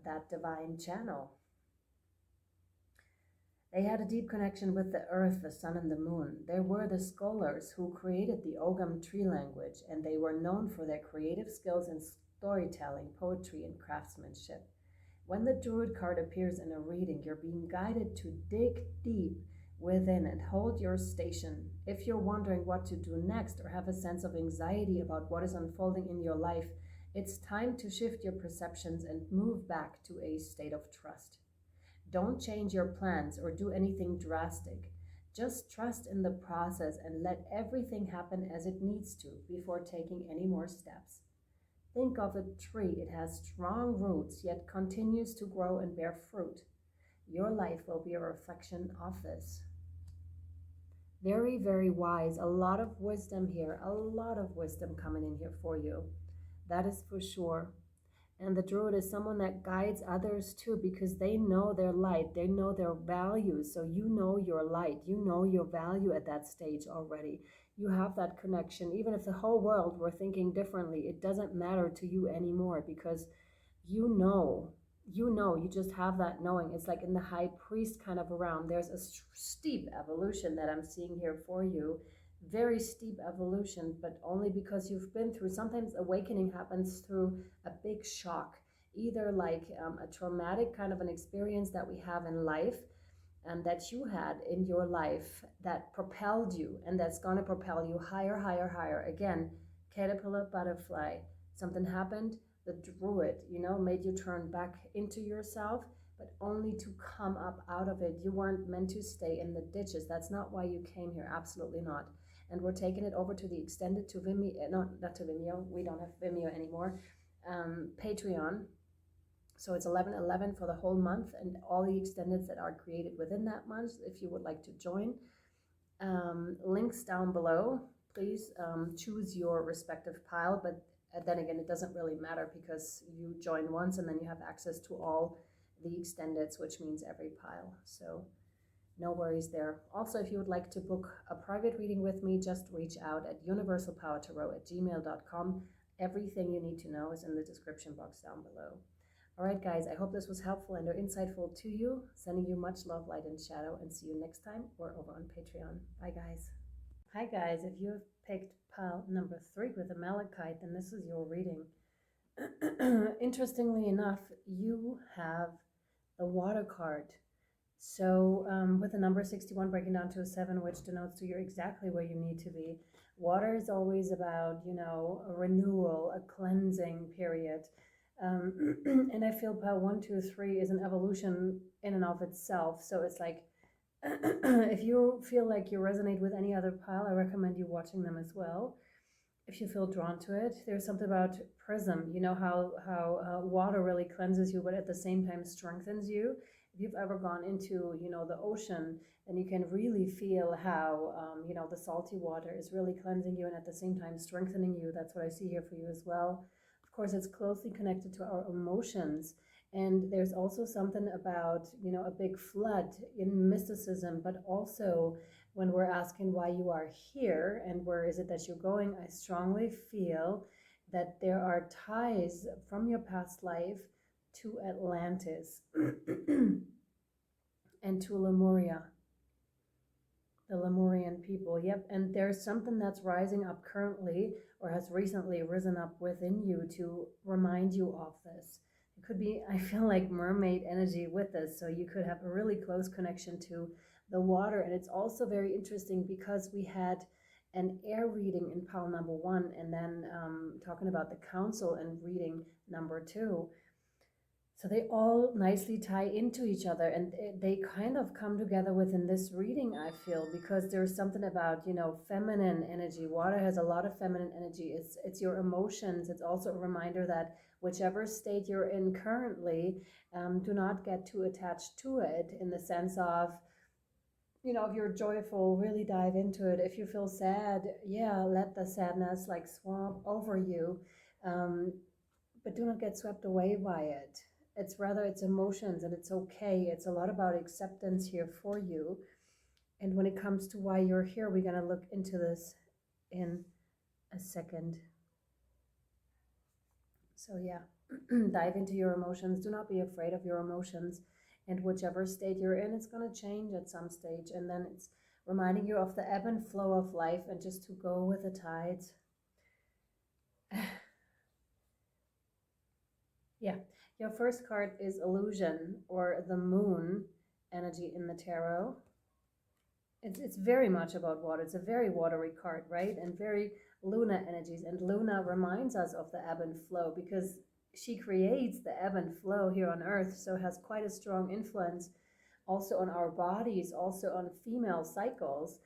that divine channel. They had a deep connection with the earth, the sun, and the moon. They were the scholars who created the Ogham tree language, and they were known for their creative skills in storytelling, poetry, and craftsmanship. When the Druid card appears in a reading, you're being guided to dig deep within and hold your station. If you're wondering what to do next or have a sense of anxiety about what is unfolding in your life, it's time to shift your perceptions and move back to a state of trust. Don't change your plans or do anything drastic. Just trust in the process and let everything happen as it needs to before taking any more steps. Think of a tree. It has strong roots, yet continues to grow and bear fruit. Your life will be a reflection of this. Very, very wise. A lot of wisdom here. A lot of wisdom coming in here for you. That is for sure. And the Druid is someone that guides others too, because they know their light. They know their values. So you know your light. You know your value at that stage already. You have that connection. Even if the whole world were thinking differently, it doesn't matter to you anymore, because you just have that knowing. It's like in the high priest kind of realm. There's a steep evolution that I'm seeing here for you. Very steep evolution, but only because you've been through. Sometimes awakening happens through a big shock, either like a traumatic kind of an experience that we have in life, and that you had in your life that propelled you, and that's going to propel you higher, higher, higher. Again, caterpillar, butterfly. Something happened that drew it, made you turn back into yourself, but only to come up out of it. You weren't meant to stay in the ditches. That's not why you came here. Absolutely not. And we're taking it over to the extended to Vimeo, no, not to Vimeo. We don't have Vimeo anymore. Patreon. So it's 11/11 for the whole month, and all the extendeds that are created within that month, if you would like to join. Links down below. Please choose your respective pile, but then again, it doesn't really matter because you join once and then you have access to all the extendeds, which means every pile. So no worries there. Also, if you would like to book a private reading with me, just reach out at universalpowertarot@gmail.com. Everything you need to know is in the description box down below. All right, guys, I hope this was helpful and or insightful to you. Sending you much love, light, and shadow, and see you next time or over on Patreon. Bye, guys. Hi, guys. If you've picked pile number 3 with the Malachite, then this is your reading. Interestingly enough, you have the water card. So with the number 61 breaking down to a 7, which denotes to you're exactly where you need to be. Water is always about, a renewal, a cleansing period. And I feel pile 1, 2, 3 is an evolution in and of itself. So it's like, if you feel like you resonate with any other pile, I recommend you watching them as well. If you feel drawn to it, there's something about prism. You know how water really cleanses you, but at the same time strengthens you. If you've ever gone into, the ocean, then you can really feel how, the salty water is really cleansing you and at the same time strengthening you. That's what I see here for you as well. Of course, it's closely connected to our emotions. And there's also something about, a big flood in mysticism, but also when we're asking why you are here and where is it that you're going, I strongly feel that there are ties from your past life to Atlantis and to Lemuria, the Lemurian people. Yep, and there's something that's rising up currently or has recently risen up within you to remind you of this. It could be, I feel like, mermaid energy with this, so you could have a really close connection to the water. And it's also very interesting because we had an air reading in pile number 1 and then talking about the council and reading number 2. So they all nicely tie into each other, and they kind of come together within this reading, I feel, because there's something about, feminine energy. Water has a lot of feminine energy. It's your emotions. It's also a reminder that whichever state you're in currently, do not get too attached to it, in the sense of, if you're joyful, really dive into it. If you feel sad, let the sadness like swamp over you, but do not get swept away by it. It's rather, it's emotions, and it's okay. It's a lot about acceptance here for you. And when it comes to why you're here, we're going to look into this in a second. So dive into your emotions. Do not be afraid of your emotions. And whichever state you're in, it's going to change at some stage. And then it's reminding you of the ebb and flow of life and just to go with the tides. Your first card is illusion, or the moon energy in the tarot. It's very much about water. It's a very watery card, right? And very Luna energies. And Luna reminds us of the ebb and flow because she creates the ebb and flow here on Earth, so has quite a strong influence also on our bodies, also on female cycles.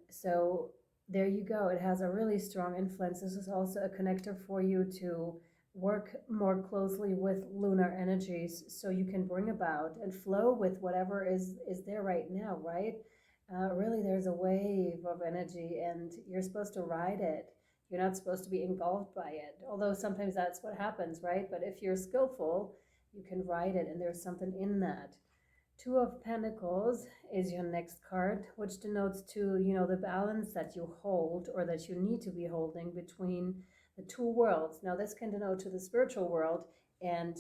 So there you go. It has a really strong influence. This is also a connector for you to work more closely with lunar energies, so you can bring about and flow with whatever is there right now, right? Really, there's a wave of energy and you're supposed to ride it. You're not supposed to be engulfed by it, although sometimes that's what happens, right? But if you're skillful, you can ride it, and there's something in that. 2 of Pentacles is your next card, which denotes to, the balance that you hold or that you need to be holding between the 2 worlds. Now, this can denote to the spiritual world and,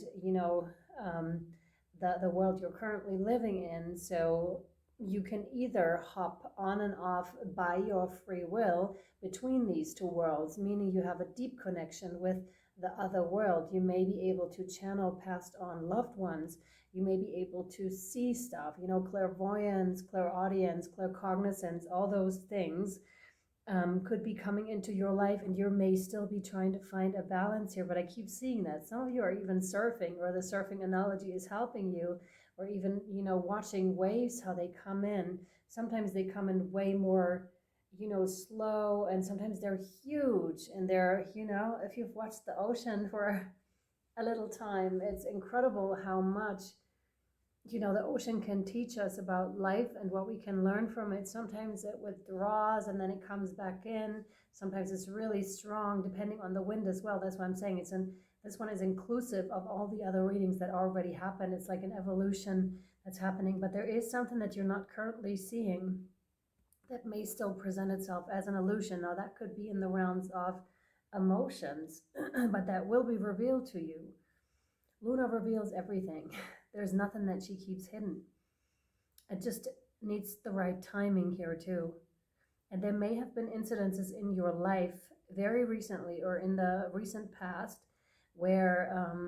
the world you're currently living in. So you can either hop on and off by your free will between these 2 worlds, meaning you have a deep connection with the other world. You may be able to channel past on loved ones. You may be able to see stuff, clairvoyance, clairaudience, claircognizance, all those things could be coming into your life, and you may still be trying to find a balance here. But I keep seeing that some of you are even surfing, or the surfing analogy is helping you, or even watching waves, how they come in. Sometimes they come in way more slow, and sometimes they're huge, and they're if you've watched the ocean for a little time, it's incredible how much the ocean can teach us about life and what we can learn from it. Sometimes it withdraws and then it comes back in. Sometimes it's really strong, depending on the wind as well. That's why I'm saying this one is inclusive of all the other readings that already happened. It's like an evolution that's happening, but there is something that you're not currently seeing that may still present itself as an illusion. Now, that could be in the realms of emotions, but that will be revealed to you. Luna reveals everything. There's nothing that she keeps hidden. It just needs the right timing here too. And there may have been incidences in your life very recently or in the recent past where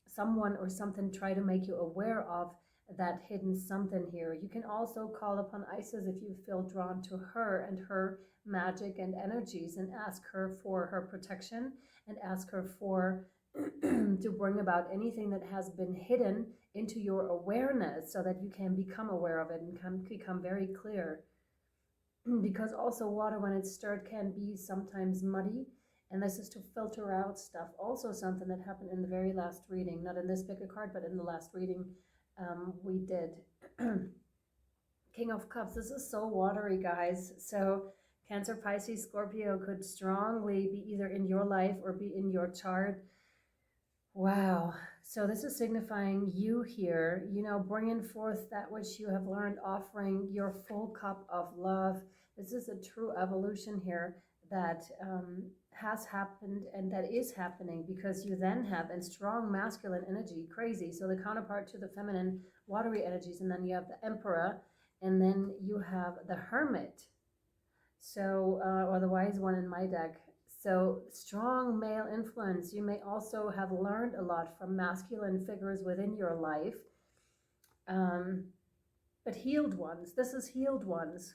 someone or something tried to make you aware of that hidden something here. You can also call upon Isis if you feel drawn to her and her magic and energies, and ask her for her protection, and ask her for to bring about anything that has been hidden into your awareness, so that you can become aware of it and can become very clear. Because also water, when it's stirred, can be sometimes muddy, and this is to filter out stuff. Also something that happened in the very last reading, not in this pick a card, but in the last reading we did. King of Cups, this is so watery, guys. So Cancer, Pisces, Scorpio could strongly be either in your life or be in your chart. Wow. So this is signifying you here, bringing forth that which you have learned, offering your full cup of love. This is a true evolution here that has happened and that is happening, because you then have a strong masculine energy, crazy. So the counterpart to the feminine watery energies, and then you have the Emperor, and then you have the Hermit. So, or the Wise One in my deck. So strong male influence. You may also have learned a lot from masculine figures within your life, but healed ones. This is healed ones.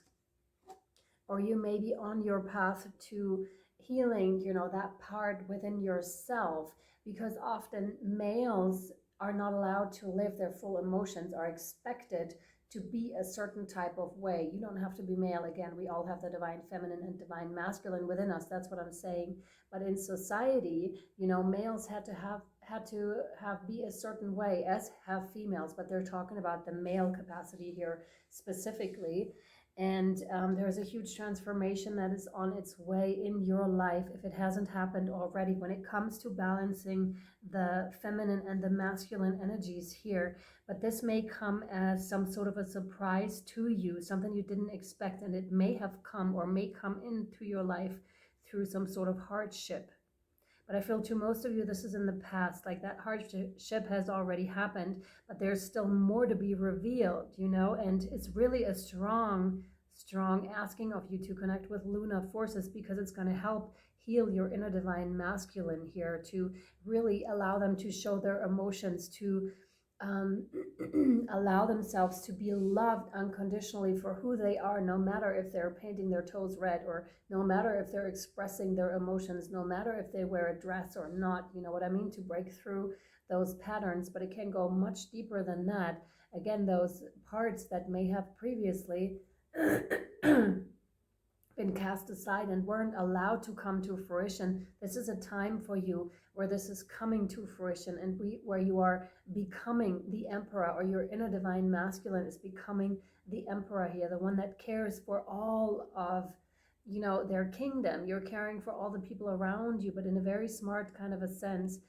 Or you may be on your path to healing, that part within yourself, because often males are not allowed to live their full emotions, are expected to be a certain type of way. You don't have to be male. Again, we all have the divine feminine and divine masculine within us. That's what I'm saying. But in society, males had to be a certain way, as have females. But they're talking about the male capacity here specifically. And there's a huge transformation that is on its way in your life, if it hasn't happened already, when it comes to balancing the feminine and the masculine energies here. But this may come as some sort of a surprise to you, something you didn't expect, and it may have come or may come into your life through some sort of hardship. But I feel to most of you, this is in the past, like that hardship has already happened, but there's still more to be revealed, and it's really a strong asking of you to connect with Luna forces, because it's going to help heal your inner divine masculine here, to really allow them to show their emotions, to allow themselves to be loved unconditionally for who they are, no matter if they're painting their toes red, or no matter if they're expressing their emotions, no matter if they wear a dress or not. You know what I mean? To break through those patterns, but it can go much deeper than that. Again, those parts that may have previously been cast aside and weren't allowed to come to fruition. This is a time for you where this is coming to fruition, and where you are becoming the Emperor, or your inner divine masculine is becoming the Emperor here, the one that cares for all of their kingdom. You're caring for all the people around you, but in a very smart kind of a sense.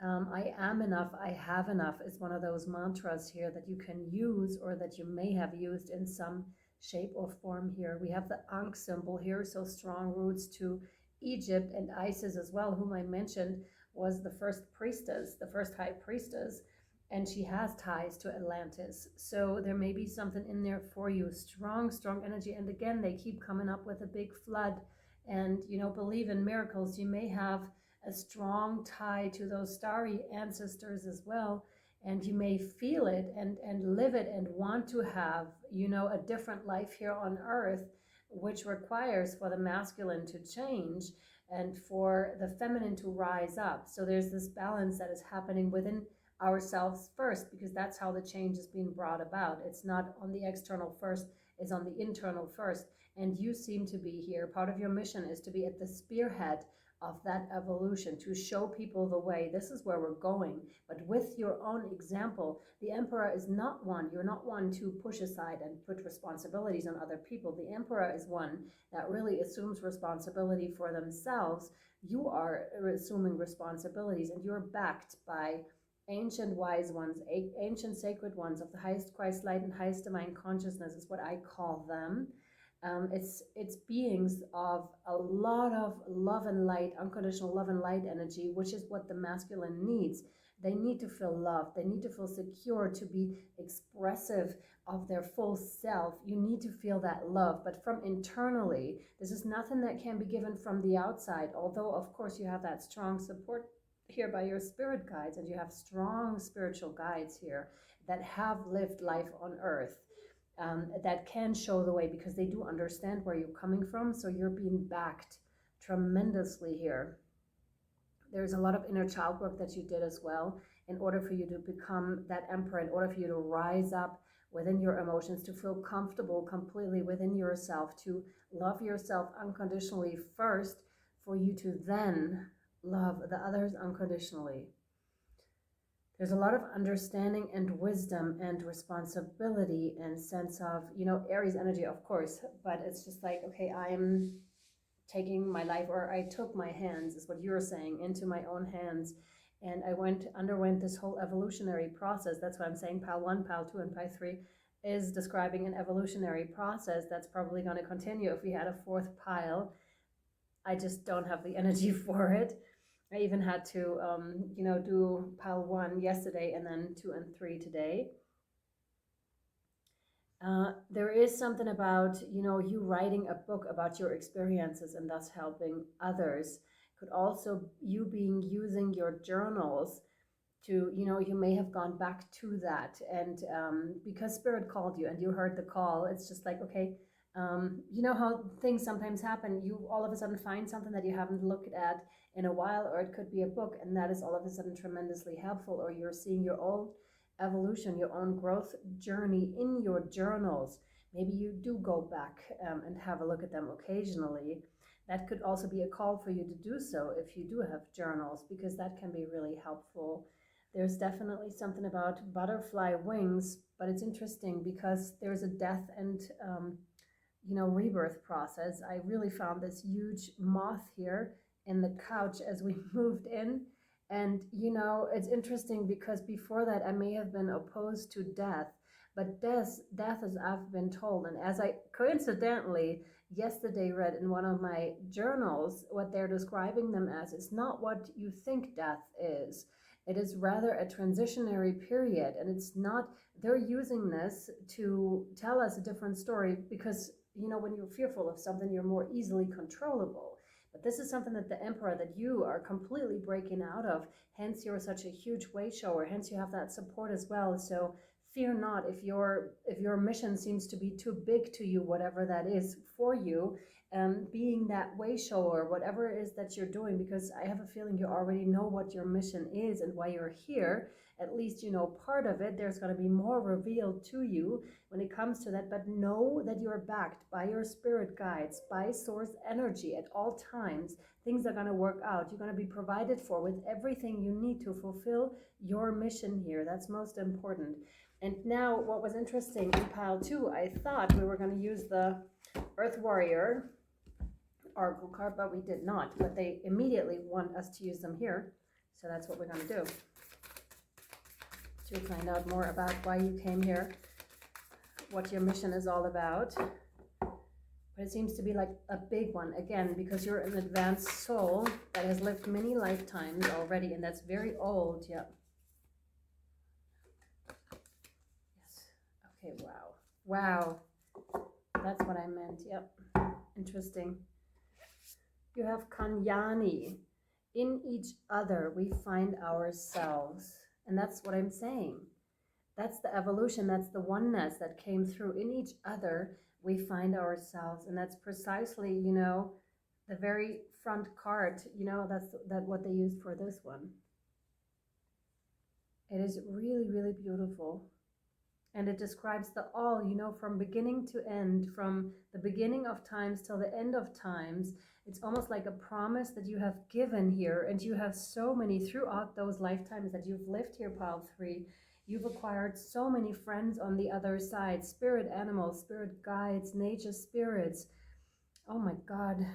I am enough, I have enough is one of those mantras here that you can use, or that you may have used in some shape or form here. We have the Ankh symbol here, so strong roots to Egypt, and Isis as well, whom I mentioned was the first priestess, the first high priestess, and she has ties to Atlantis. So there may be something in there for you. Strong energy. And again, they keep coming up with a big flood. And believe in miracles. You may have a strong tie to those starry ancestors as well. And you may feel it and live it and want to have, you know, a different life here on earth, which requires for the masculine to change and for the feminine to rise up. So there's this balance that is happening within ourselves first, because that's how the change is being brought about. It's not on the external first, it's on the internal first. And you seem to be here. Part of your mission is to be at the spearhead of that evolution, to show people the way. This is where we're going, but with your own example. The emperor is not one, you're not one to push aside and put responsibilities on other people. The emperor is one that really assumes responsibility for themselves. You are assuming responsibilities, and you're backed by ancient wise ones, ancient sacred ones of the highest Christ light and highest divine consciousness is what I call them. It's beings of a lot of love and light, unconditional love and light energy, which is what the masculine needs. They need to feel loved. They need to feel secure, to be expressive of their full self. You need to feel that love, but from internally. This is nothing that can be given from the outside, although of course you have that strong support here by your spirit guides, and you have strong spiritual guides here that have lived life on earth. That can show the way, because they do understand where you're coming from. So you're being backed tremendously here. There's a lot of inner child work that you did as well in order for you to become that emperor, in order for you to rise up within your emotions, to feel comfortable completely within yourself, to love yourself unconditionally first, for you to then love the others unconditionally. There's a lot of understanding and wisdom and responsibility and sense of, you know, Aries energy, of course, but it's just like, okay, I'm taking my life, or I took my hands, is what you're saying, into my own hands. And I underwent this whole evolutionary process. That's why I'm saying pile 1, pile 2, and pile 3 is describing an evolutionary process that's probably going to continue if we had a fourth pile. I just don't have the energy for it. I even had to, you know, do pile 1 yesterday and then 2 and 3 today. There is something about, you know, you writing a book about your experiences and thus helping others. Could also you using your journals to, you know, you may have gone back to that, and because spirit called you and you heard the call, it's just like, okay, you know how things sometimes happen. You all of a sudden find something that you haven't looked at in a while, or it could be a book, and that is all of a sudden tremendously helpful, or you're seeing your own evolution, your own growth journey in your journals. Maybe you do go back and have a look at them occasionally. That could also be a call for you to do so if you do have journals, because that can be really helpful. There's definitely something about butterfly wings, but it's interesting because there's a death and you know, rebirth process. I really found this huge moth here in the couch as we moved in. And, you know, it's interesting because before that, I may have been opposed to death, but death, as I've been told, and as I coincidentally yesterday read in one of my journals, what they're describing them as is not what you think death is. It is rather a transitionary period, and it's not, they're using this to tell us a different story, because, you know, when you're fearful of something, you're more easily controllable. But this is something that the emperor, that you are completely breaking out of, hence you're such a huge way shower, hence you have that support as well. So fear not if your mission seems to be too big to you, whatever that is for you, being that way shower, whatever it is that you're doing, because I have a feeling you already know what your mission is and why you're here. At least you know part of it. There's going to be more revealed to you when it comes to that, but know that you're backed by your spirit guides, by source energy at all times. Things are going to work out. You're going to be provided for with everything you need to fulfill your mission here. That's most important. And now what was interesting in pile 2, I thought we were going to use the Earth Warrior Oracle card, but we did not. But they immediately want us to use them here. So that's what we're going to do. To find out more about why you came here, what your mission is all about. But it seems to be like a big one, again, because you're an advanced soul that has lived many lifetimes already, and that's very old. Yep. Yes. Okay, wow. Wow. That's what I meant. Yep. Interesting. You have Kanyani. In each other, we find ourselves. And that's what I'm saying. That's the evolution. That's the oneness that came through. In each other, we find ourselves. And that's precisely, the very front card, that's what they used for this one. It is really, really beautiful. And it describes the all, from beginning to end, from the beginning of times till the end of times. It's almost like a promise that you have given here, and you have so many throughout those lifetimes that you've lived here, Pile 3. You've acquired so many friends on the other side, spirit animals, spirit guides, nature spirits. Oh my God,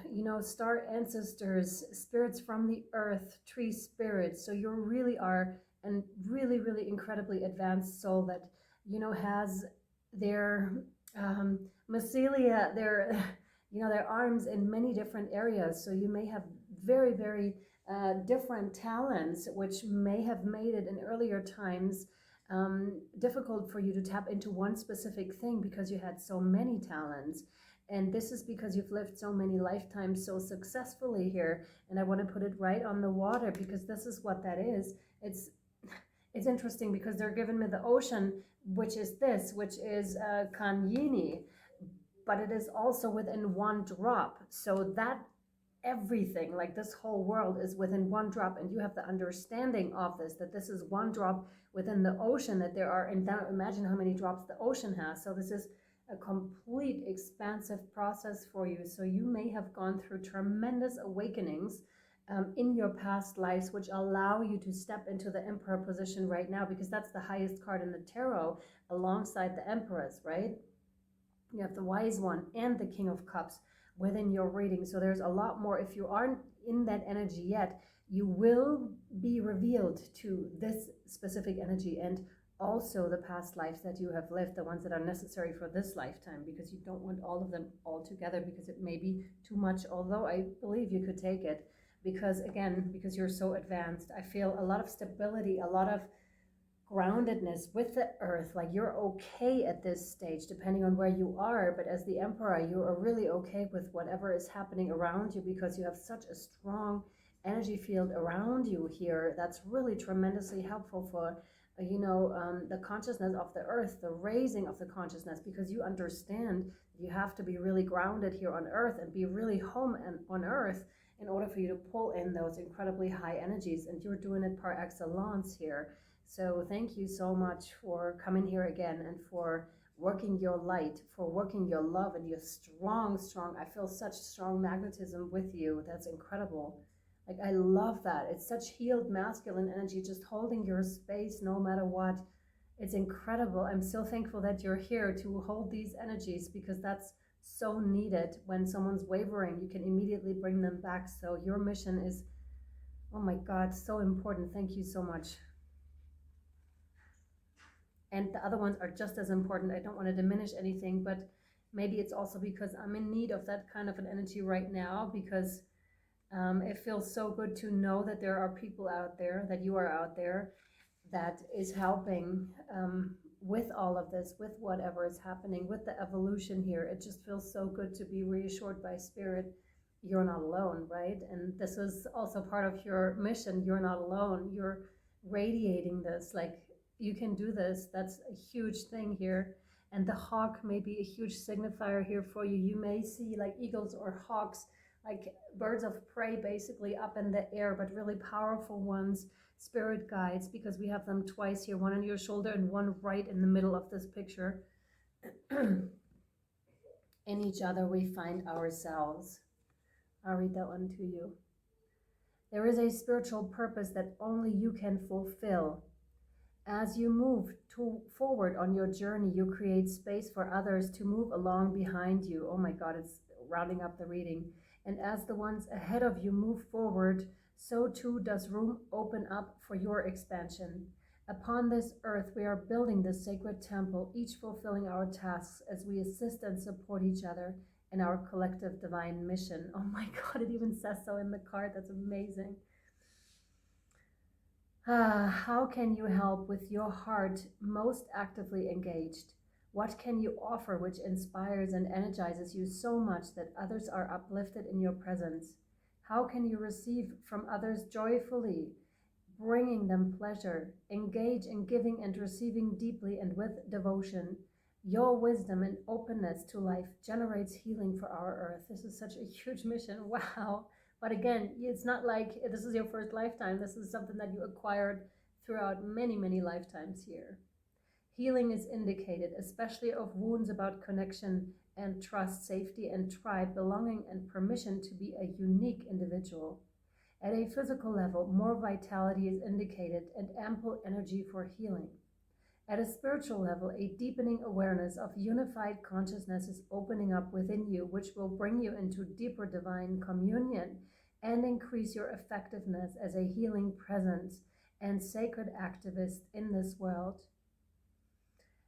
star ancestors, spirits from the earth, tree spirits. So you really are a really, really incredibly advanced soul that, has their mycelia, their, their arms in many different areas. So you may have very, very different talents, which may have made it in earlier times difficult for you to tap into one specific thing because you had so many talents. And this is because you've lived so many lifetimes so successfully here. And I want to put it right on the water because this is what that is. It's interesting because they're giving me the ocean, which is Kanyini, but it is also within one drop. So that everything, like this whole world, is within one drop, and you have the understanding of this, that this is one drop within the ocean, that there are, and now imagine how many drops the ocean has. So this is a complete expansive process for you. So you may have gone through tremendous awakenings in your past lives, which allow you to step into the Emperor position right now, because that's the highest card in the tarot alongside the Empress, right? You have the Wise One and the King of Cups within your reading. So there's a lot more. If you aren't in that energy yet, you will be revealed to this specific energy, and also the past lives that you have lived, the ones that are necessary for this lifetime, because you don't want all of them all together because it may be too much, although I believe you could take it, because again, because you're so advanced. I feel a lot of stability, a lot of groundedness with the earth, like you're okay at this stage depending on where you are, but as the Emperor you are really okay with whatever is happening around you because you have such a strong energy field around you here that's really tremendously helpful for the consciousness of the earth, the raising of the consciousness, because you understand you have to be really grounded here on earth and be really home and on earth in order for you to pull in those incredibly high energies, and you're doing it par excellence here. So thank you so much for coming here again and for working your light, for working your love and your strong, I feel such strong magnetism with you. That's incredible. Like, I love that. It's such healed masculine energy, just holding your space no matter what. It's incredible. I'm so thankful that you're here to hold these energies, because that's so needed. When someone's wavering, you can immediately bring them back. So your mission is, oh my God, so important. Thank you so much. And the other ones are just as important. I don't want to diminish anything, but maybe it's also because I'm in need of that kind of an energy right now, because it feels so good to know that there are people out there, that you are out there, that is helping with all of this, with whatever is happening, with the evolution here. It just feels so good to be reassured by Spirit. You're not alone, right? And this is also part of your mission. You're not alone. You're radiating this, like, you can do this. That's a huge thing here. And the hawk may be a huge signifier here for you. You may see like eagles or hawks, like birds of prey basically up in the air, but really powerful ones, spirit guides, because we have them twice here, one on your shoulder and one right in the middle of this picture. In each other we find ourselves. I'll read that one to you. There is a spiritual purpose that only you can fulfill. As you move forward on your journey, you create space for others to move along behind you. Oh my God, it's rounding up the reading. And as the ones ahead of you move forward, so too does room open up for your expansion. Upon this earth, we are building this sacred temple, each fulfilling our tasks as we assist and support each other in our collective divine mission. Oh my God, it even says so in the card. That's amazing. How can you help with your heart most actively engaged? What can you offer which inspires and energizes you so much that others are uplifted in your presence? How can you receive from others joyfully, bringing them pleasure? Engage in giving and receiving deeply and with devotion. Your wisdom and openness to life generates healing for our earth. This is such a huge mission. Wow. But again, it's not like this is your first lifetime. This is something that you acquired throughout many, many lifetimes here. Healing is indicated, especially of wounds about connection and trust, safety and tribe, belonging and permission to be a unique individual. At a physical level, more vitality is indicated and ample energy for healing. At a spiritual level, a deepening awareness of unified consciousness is opening up within you, which will bring you into deeper divine communion and increase your effectiveness as a healing presence and sacred activist in this world.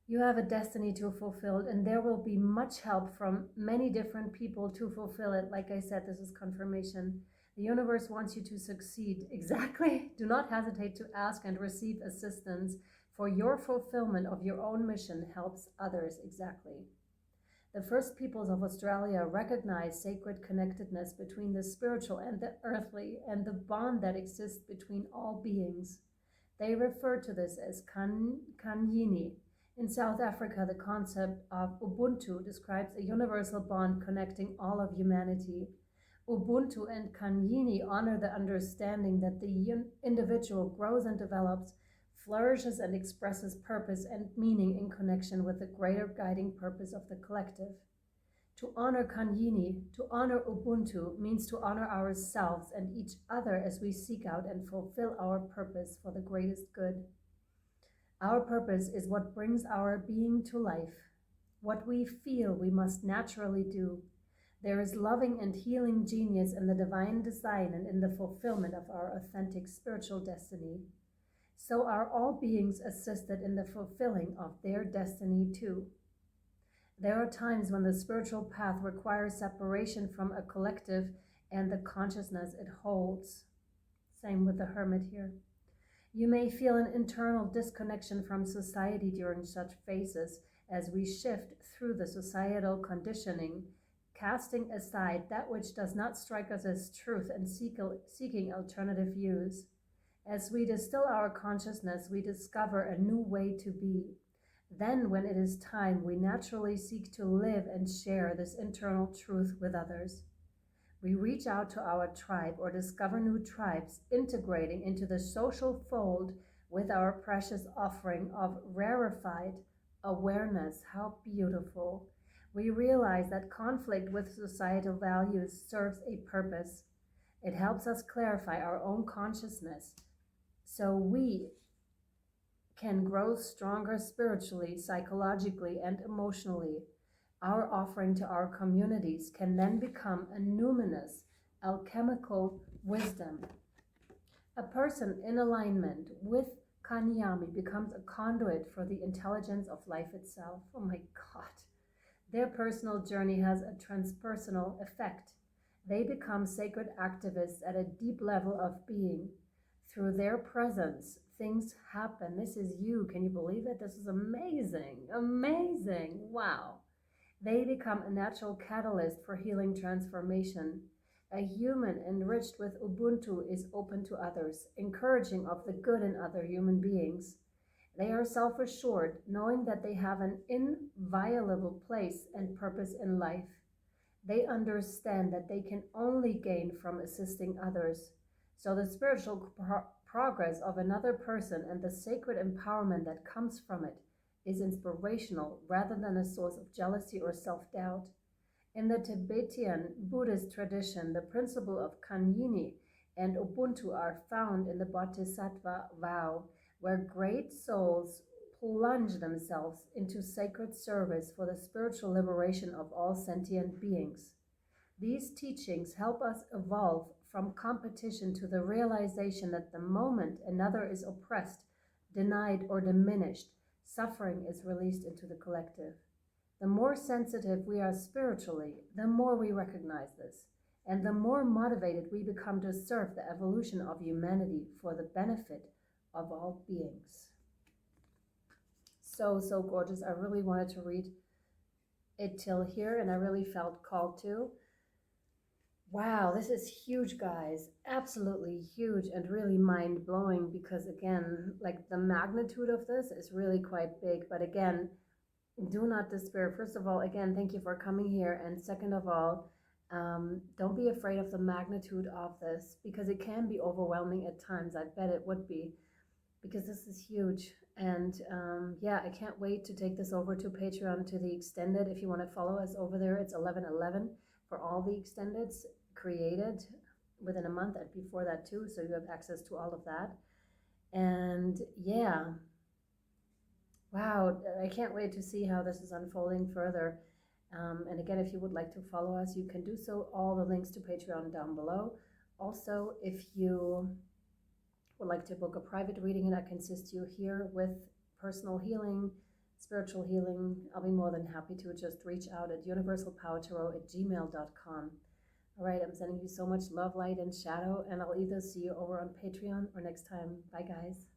You have a destiny to fulfill, and there will be much help from many different people to fulfill it. Like I said, this is confirmation. The universe wants you to succeed. Exactly. Do not hesitate to ask and receive assistance, for your fulfillment of your own mission helps others. Exactly. The first peoples of Australia recognize sacred connectedness between the spiritual and the earthly, and the bond that exists between all beings. They refer to this as Kanyini. In South Africa, the concept of Ubuntu describes a universal bond connecting all of humanity. Ubuntu and Kanyini honor the understanding that the individual grows and develops, flourishes and expresses purpose and meaning in connection with the greater guiding purpose of the collective. To honor Kanyini, to honor Ubuntu, means to honor ourselves and each other as we seek out and fulfill our purpose for the greatest good. Our purpose is what brings our being to life. What we feel we must naturally do. There is loving and healing genius in the divine design and in the fulfillment of our authentic spiritual destiny. So are all beings assisted in the fulfilling of their destiny too. There are times when the spiritual path requires separation from a collective and the consciousness it holds. Same with the hermit here. You may feel an internal disconnection from society during such phases as we shift through the societal conditioning, casting aside that which does not strike us as truth and seeking alternative views. As we distill our consciousness, we discover a new way to be. Then, when it is time, we naturally seek to live and share this internal truth with others. We reach out to our tribe or discover new tribes, integrating into the social fold with our precious offering of rarefied awareness. How beautiful. We realize that conflict with societal values serves a purpose. It helps us clarify our own consciousness so we can grow stronger spiritually, psychologically, and emotionally. Our offering to our communities can then become a numinous, alchemical wisdom. A person in alignment with Kanyami becomes a conduit for the intelligence of life itself. Oh my God. Their personal journey has a transpersonal effect. They become sacred activists at a deep level of being. Through their presence, things happen. This is you. Can you believe it? This is amazing. Amazing. Wow. They become a natural catalyst for healing transformation. A human enriched with Ubuntu is open to others, encouraging of the good in other human beings. They are self-assured, knowing that they have an inviolable place and purpose in life. They understand that they can only gain from assisting others. So the spiritual progress of another person and the sacred empowerment that comes from it is inspirational rather than a source of jealousy or self-doubt. In the Tibetan Buddhist tradition, the principle of Kanyini and Ubuntu are found in the Bodhisattva vow, where great souls plunge themselves into sacred service for the spiritual liberation of all sentient beings. These teachings help us evolve from competition to the realization that the moment another is oppressed, denied, or diminished, suffering is released into the collective. The more sensitive we are spiritually, the more we recognize this, and the more motivated we become to serve the evolution of humanity for the benefit of all beings. So, so gorgeous. I really wanted to read it till here, and I really felt called to. Wow, this is huge, guys. Absolutely huge and really mind blowing because, again, like the magnitude of this is really quite big. But again, do not despair. First of all, again, thank you for coming here. And second of all, don't be afraid of the magnitude of this because it can be overwhelming at times. I bet it would be because this is huge. And yeah, I can't wait to take this over to Patreon to the extended. If you want to follow us over there, it's 11/11 for all the extendeds created within a month and before that too. So you have access to all of that. And yeah, wow, I can't wait to see how this is unfolding further. And again, if you would like to follow us, you can do so. All the links to Patreon down below. Also, if you would like to book a private reading and I can assist you here with personal healing, spiritual healing, I'll be more than happy to. Just reach out at universalpowertarot@gmail.com. All right, I'm sending you so much love, light, and shadow, and I'll either see you over on Patreon or next time. Bye, guys.